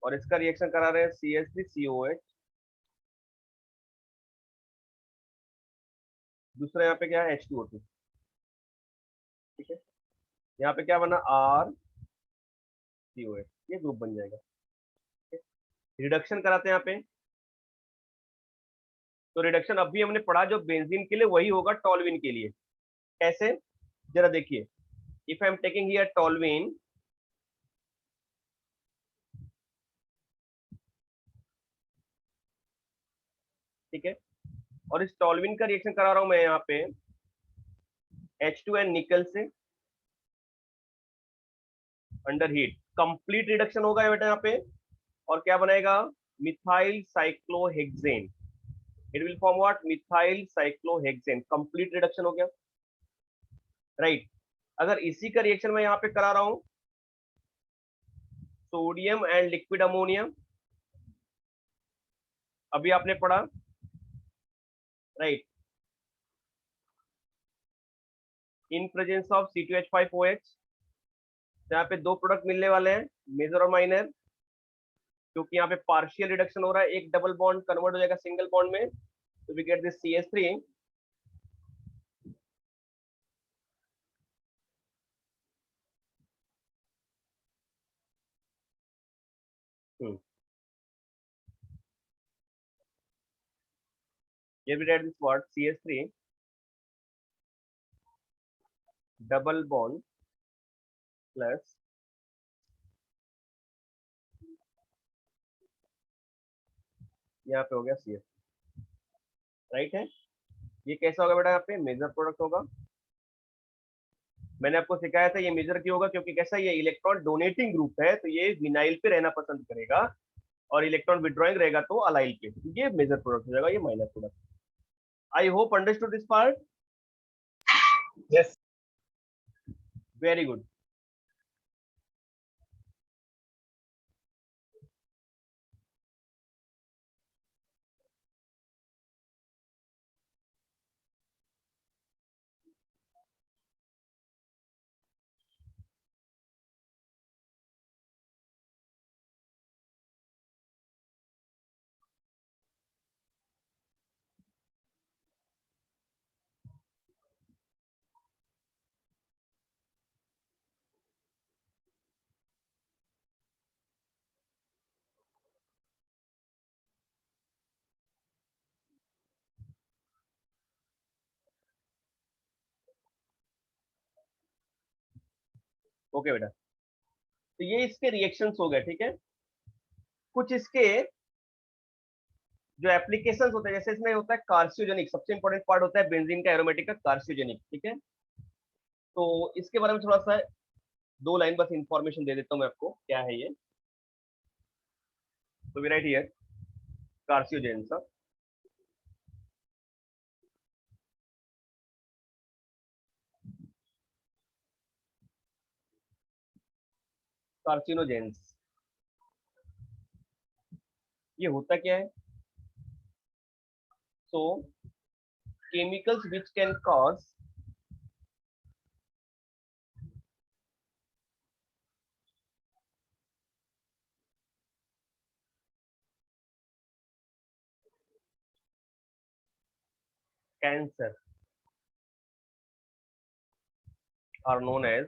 और इसका रिएक्शन करा रहे हैं CH3COH। दूसरा यहाँ पे क्या है, H2O2, ठीक है। यहाँ पे क्या बना, RCOH, ये ग्रुप बन जाएगा। रिडक्शन कराते हैं यहाँ पे, तो रिडक्शन अभी हमने पढ़ा जो बेंजीन के लिए वही होगा टॉल्यूइन के लिए। कैसे, जरा देखिए। If I am taking here toluene, ठीक है, और इस टॉल्यूइन का रिएक्शन करा रहा हूं मैं यहाँ पे H2N निकल से अंडर हीट, कंप्लीट रिडक्शन होगा ये बेटा यहाँ पे, और क्या बनाएगा, methyl cyclohexane. It will form what, methyl cyclohexane, complete reduction हो गया, राइट। अगर इसी का रिएक्शन मैं यहाँ पे करा रहा हूं सोडियम एंड लिक्विड अमोनिया, अभी आपने पढ़ा, right, in presence of C2H5OH, यहाँ पे दो प्रोडक्ट मिलने वाले हैं, मेजर और माइनर, क्योंकि यहाँ पे पार्शियल रिडक्शन हो रहा है, एक डबल बॉन्ड कन्वर्ट हो जाएगा सिंगल बॉन्ड में, तो we get this CH3। here we write this word CH3 double bond plus, यहाँ पे हो गया CH, राइट है। ये कैसा होगा बेटा, यहाँ पे मेजर प्रोडक्ट होगा। मैंने आपको सिखाया था ये मेजर क्यों होगा, क्योंकि कैसा, ये इलेक्ट्रॉन डोनेटिंग ग्रुप है, तो ये विनाइल पे रहना पसंद करेगा, और इलेक्ट्रॉन विड्रॉइंग रहेगा तो अलाइल पे, ये मेजर प्रोडक्ट हो जाएगा, ये minor product. I hope understood this part. Yes. Very good. Okay बेटा, तो ये इसके रिएक्शंस हो गए, ठीक है। कुछ इसके जो एप्लीकेशंस होते हैं, जैसे इसमें होता है कार्सियोजेनिक, सबसे इंपॉर्टेंट पार्ट होता है बेंजीन का एरोमेटिक का, कार्सियोजेनिक, ठीक है। तो इसके बारे में थोड़ा सा दो लाइन बस इंफॉर्मेशन दे देता हूँ मैं आपको, क्या है ये। तो we write here carcinogens, carcinogens, ये होता क्या है? So chemicals which can cause cancer are known as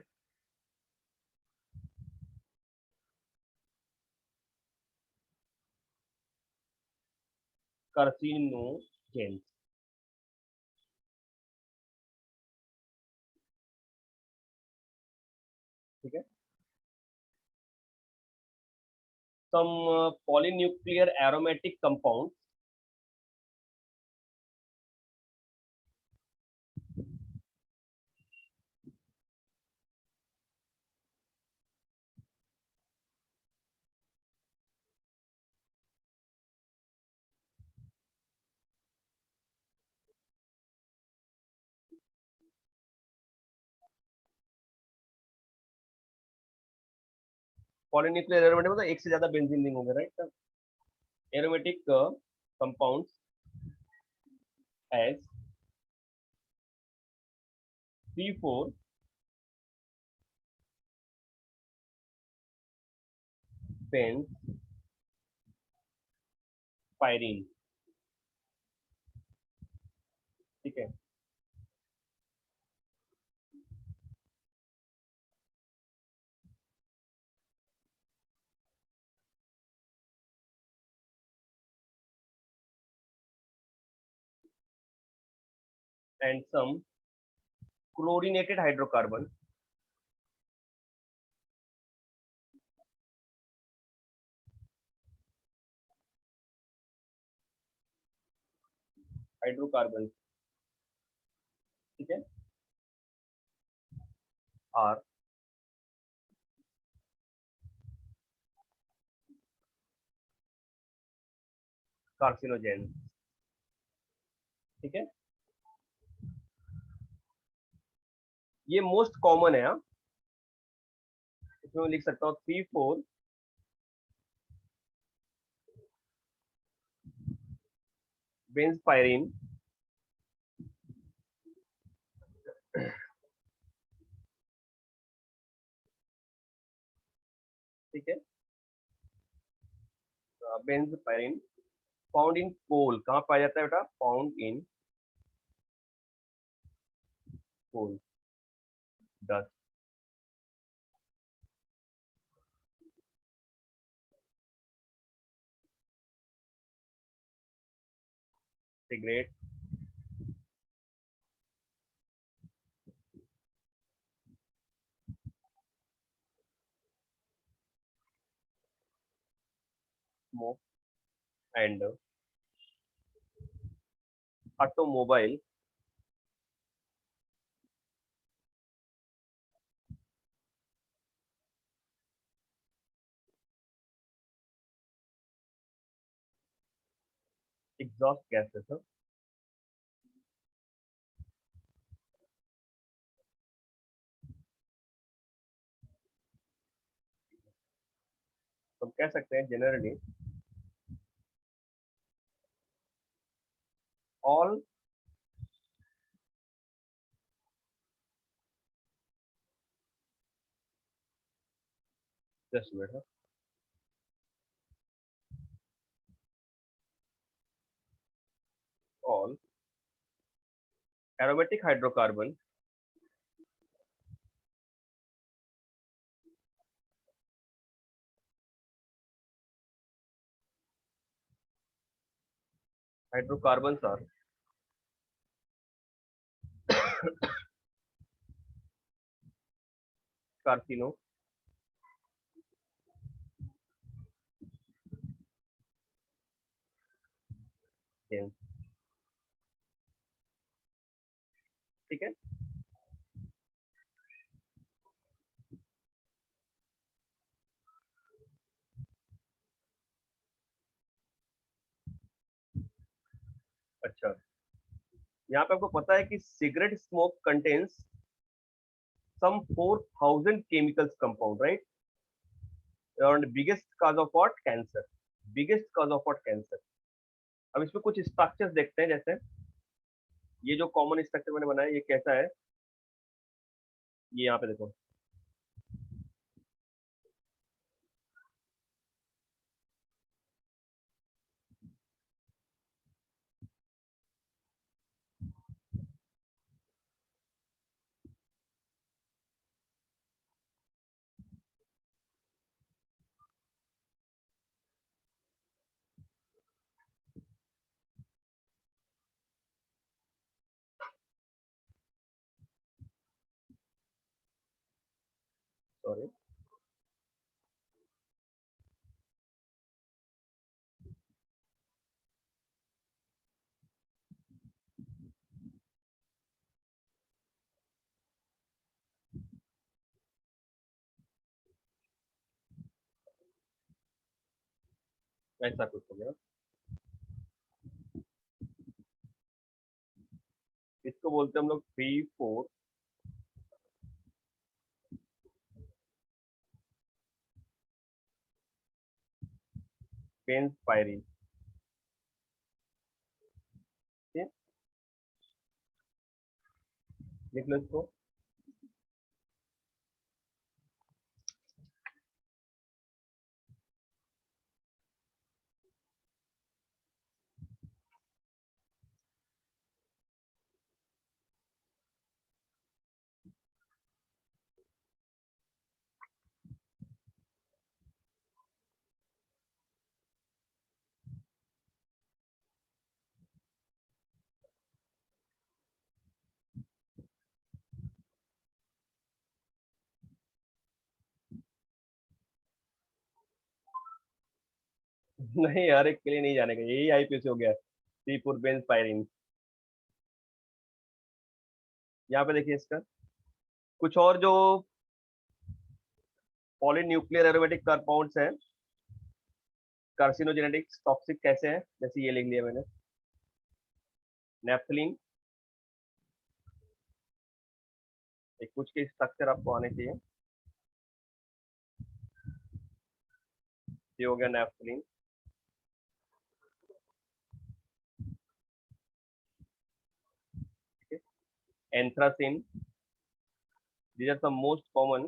carcinogens. ठीक है। some polynuclear aromatic compounds polynuclear aromatic मतलब एक से ज्यादा बेंजीन रिंग होंगे, right? Aromatic compounds as C4 benz pyrene. ठीक है। And some chlorinated hydrocarbon hydrocarbon. ठीक है। Are carcinogen. ठीक है। ये मोस्ट कॉमन है। हाँ? इसमें मैं लिख सकता हूँ C4 बेंज पायरीन। ठीक है। Benzpyrene found in coal. कहाँ पाया जाता है बेटा? Found in coal dust. Cigarette smoke and automobile exhaust gases. तो हम कह सकते हैं generally all just wait, all aromatic hydrocarbon hydrocarbons are carcinogens। ठीक है। अच्छा, यहाँ पे आपको पता है कि cigarette smoke contains some 4000 chemicals compound, right? And biggest cause of what? Cancer. Biggest cause of what cancer. अब इसमें कुछ स्ट्रक्चर्स देखते हैं, जैसे ये जो कॉमन स्ट्रक्चर मैंने बनाया ये कैसा है, ये यहाँ पे देखो। सॉरी, ऐसा कुछ हो गया। इसको बोलते हैं हम लोग 3-4 पेन स्पायरिंग। लिख लो इसको। नहीं यार, एक के लिए नहीं जाने का, यही आईपीसी हो गया, 3-4 पेन स्पायरिंग। यहाँ पे देखिए इसका कुछ और जो पॉलीन्यूक्लियर एरोमेटिक कंपाउंड्स हैं, कार्सिनोजेनेटिक्स, टॉक्सिक कैसे हैं, जैसे ये लिख लिया मैंने, नेफ्थलीन। एक कुछ के स्ट्रक्चर आपको आने चाहिए। ये हो गया naphthalene. Anthracene, these are the most common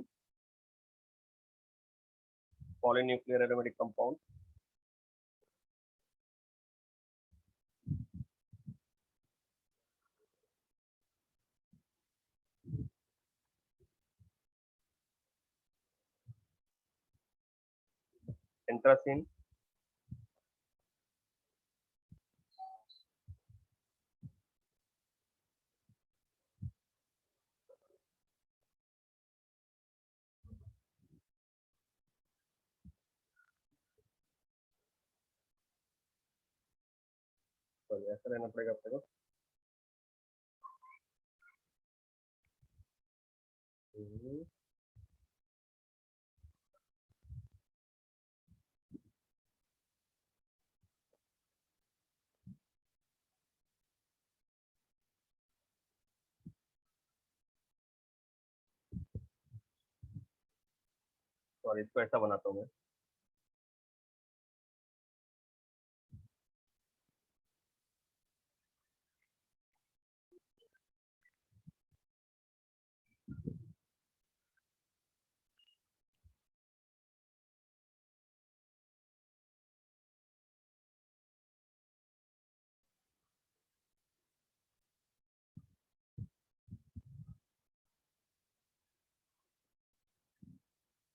polynuclear aromatic compound। Anthracene, sorry ऐसा रहना पड़ेगा अपने को। सॉरी, इसको ऐसा बनाता हूँ मैं।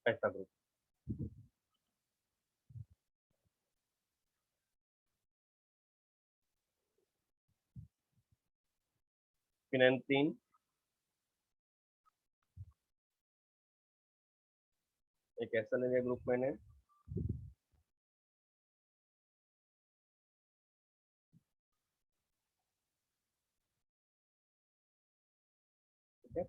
ऐसा ग्रुप, फिनेंथीन, एक ऐसा ले लिया ग्रुप मैंने। ठीक है,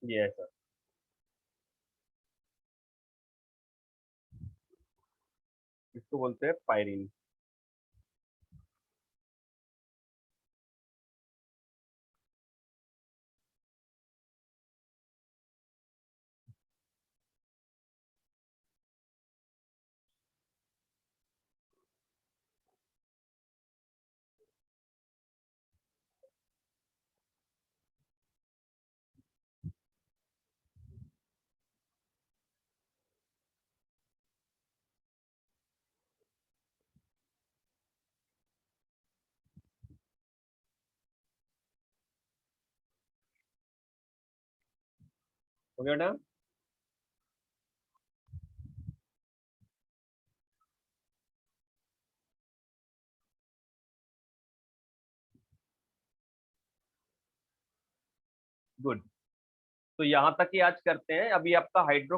यस सर। इसको बोलते हैं पायरीन। हो गया ना? गुड। तो यहाँ तक ही आज करते हैं। अभी आपका हाइड्रो